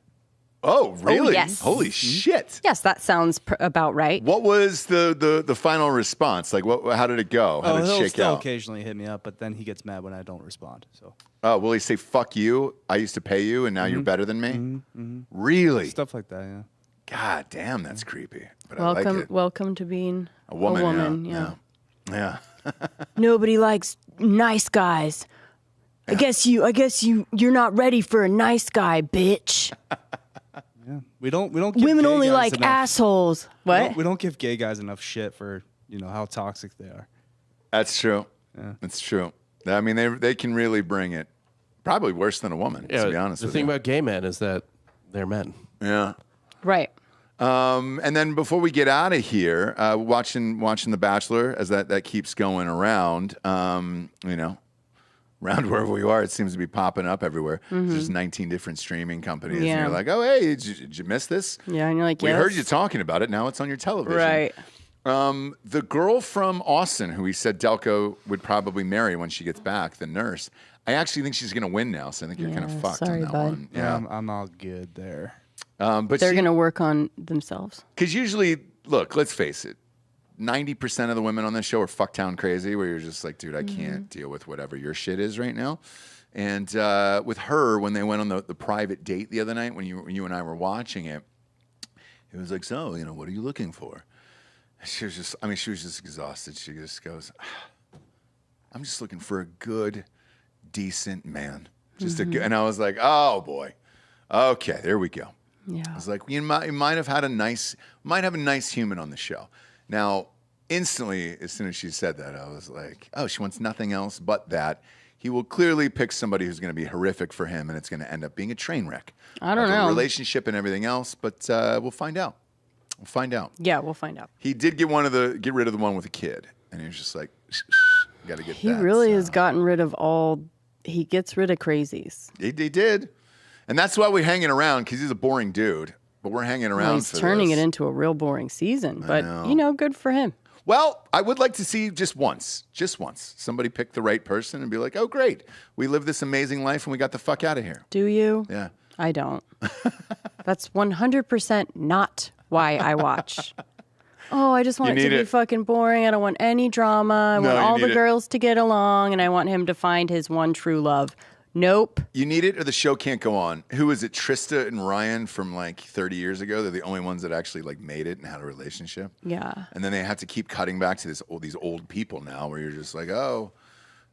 Oh, really? Oh, yes. Holy shit. Yes, that sounds about right. What was the final response? Like, how did it go? How did it shake still out? Occasionally hit me up, but then he gets mad when I don't respond. So. Will he say, fuck you, I used to pay you, and now you're better than me? Really? Stuff like that, yeah. God damn, that's creepy. But welcome, I like it. Welcome to being a woman. Yeah. Nobody likes nice guys. Yeah. I guess you're not ready for a nice guy, bitch. Yeah, we don't. Give women only like enough. Assholes. What? We don't give gay guys enough shit for how toxic they are. That's true. Yeah. That's true. I mean, they can really bring it. Probably worse than a woman. To be honest. The thing about gay men is that they're men. Yeah. Right. And then before we get out of here, watching The Bachelor as that keeps going around, around wherever we are, it seems to be popping up everywhere. There's 19 different streaming companies. And you're like, oh, hey, did you miss this? Yeah, and you're like, we heard you talking about it. Now it's on your television. Right. The girl from Austin, who he said Delco would probably marry when she gets back, the nurse, I actually think she's going to win now. So I think you're kind of fucked on that one. Yeah, I'm all good there. But they're going to work on themselves. Because usually, look, let's face it, 90% of the women on this show are fucktown crazy, where you're just like, dude, I can't deal with whatever your shit is right now. And with her, when they went on the private date the other night, when you and I were watching it, it was like, so, what are you looking for? She was just exhausted. She just goes, I'm just looking for a good, decent man. And I was like, oh boy. Okay, there we go. Yeah. I was like, you might have a nice human on the show. Now, instantly, as soon as she said that, I was like, oh, she wants nothing else but that. He will clearly pick somebody who's going to be horrific for him, and it's going to end up being a train wreck. I don't know. Relationship and everything else, but we'll find out. We'll find out. Yeah, we'll find out. He did get rid of the one with a kid, and he was just like, got to get. He really has gotten rid of all. He gets rid of crazies. He did, and that's why we're hanging around, because he's a boring dude. But we're hanging around. He's turning it into a real boring season, but good for him. Well, I would like to see just once, somebody pick the right person and be like, oh, great. We live this amazing life and we got the fuck out of here. Do you? Yeah. I don't. That's 100% not why I watch. Oh, I just want it to be fucking boring. I don't want any drama. I want all the girls to get along, and I want him to find his one true love. Nope. You need it or the show can't go on. Who is it? Trista and Ryan from like 30 years ago. They're the only ones that actually like made it and had a relationship. Yeah. And then they have to keep cutting back to these old people now where you're just like, oh,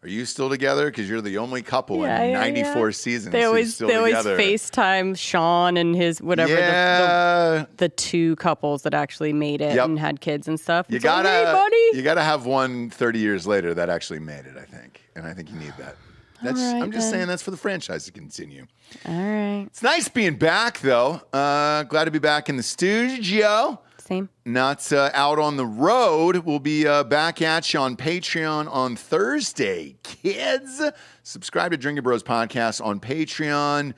are you still together? Because you're the only couple in 94 seasons. They always FaceTime Sean and his whatever the two couples that actually made it and had kids and stuff. You gotta have one 30 years later that actually made it, I think. And I think you need that. I'm just saying that's for the franchise to continue. All right. It's nice being back, though. Glad to be back in the studio. Same. Not out on the road. We'll be back at you on Patreon on Thursday. Kids, subscribe to Drinking Bros Podcast on Patreon.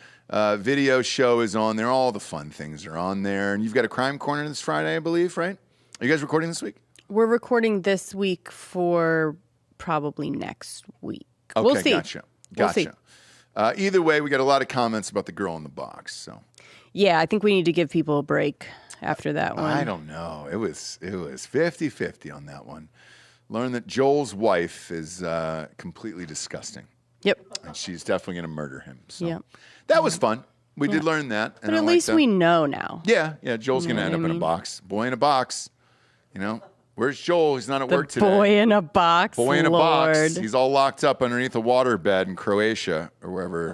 Video show is on there. All the fun things are on there. And you've got a crime corner this Friday, I believe, right? Are you guys recording this week? We're recording this week for probably next week. Okay, we'll see. Gotcha. We'll see. Either way, we got a lot of comments about the girl in the box. So yeah, I think we need to give people a break after that one. I don't know. It was 50-50 on that one. Learned that Joel's wife is completely disgusting. Yep. And she's definitely going to murder him. So yep. That was fun. We did learn that. But at least we know now. Yeah. Joel's going to end up in a box. Boy in a box. You know? Where's Joel? He's not at work today. Boy in a box. Boy in a box. He's all locked up underneath a water bed in Croatia or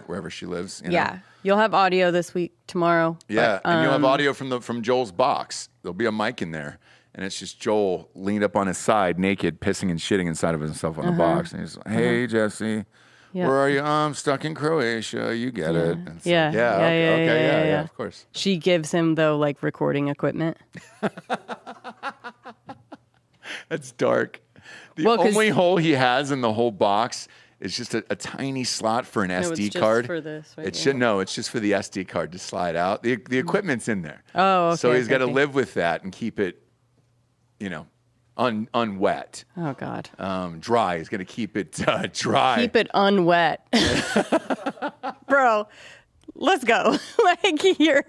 wherever she lives. You know? Yeah. You'll have audio this week, tomorrow. Yeah, and you'll have audio from Joel's box. There'll be a mic in there, and it's just Joel leaned up on his side, naked, pissing and shitting inside of himself on the box. And he's like, hey, Jessie, where are you? I'm stuck in Croatia. You get it. And so, yeah, of course. She gives him, though, like recording equipment. That's dark. The only hole he has in the whole box is just a tiny slot for an SD card. For this, right? It's just for the SD card to slide out. The equipment's in there. Oh, okay. So he's got to live with that and keep it, unwet. Oh God. Dry. He's got to keep it dry. Keep it unwet, bro. Let's go. Like you're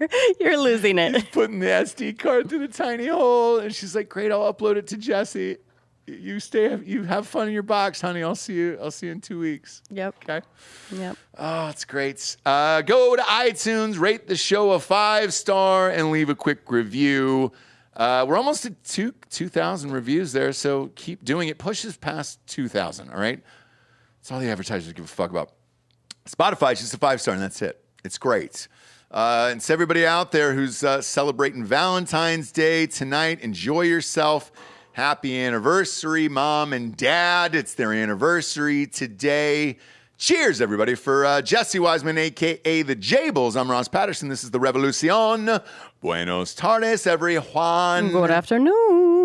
losing it. He's putting the SD card through the tiny hole, and she's like, "Great, I'll upload it to Jessie. You have fun in your box, honey. I'll see you in 2 weeks." Yep. Okay. Yep. Oh, it's great. Go to iTunes, rate the show a 5-star, and leave a quick review. We're almost at 2,000 reviews there, so keep doing it. Push us past 2,000. All right. That's all the advertisers give a fuck about. Spotify is just a 5-star, and that's it. It's great. And to everybody out there who's celebrating Valentine's Day tonight, enjoy yourself. Happy anniversary, Mom and Dad. It's their anniversary today. Cheers, everybody, for Jessie Wiseman, a.k.a. the Jables. I'm Ross Patterson. This is the Revolucion. Buenos tardes, everyone. Good afternoon.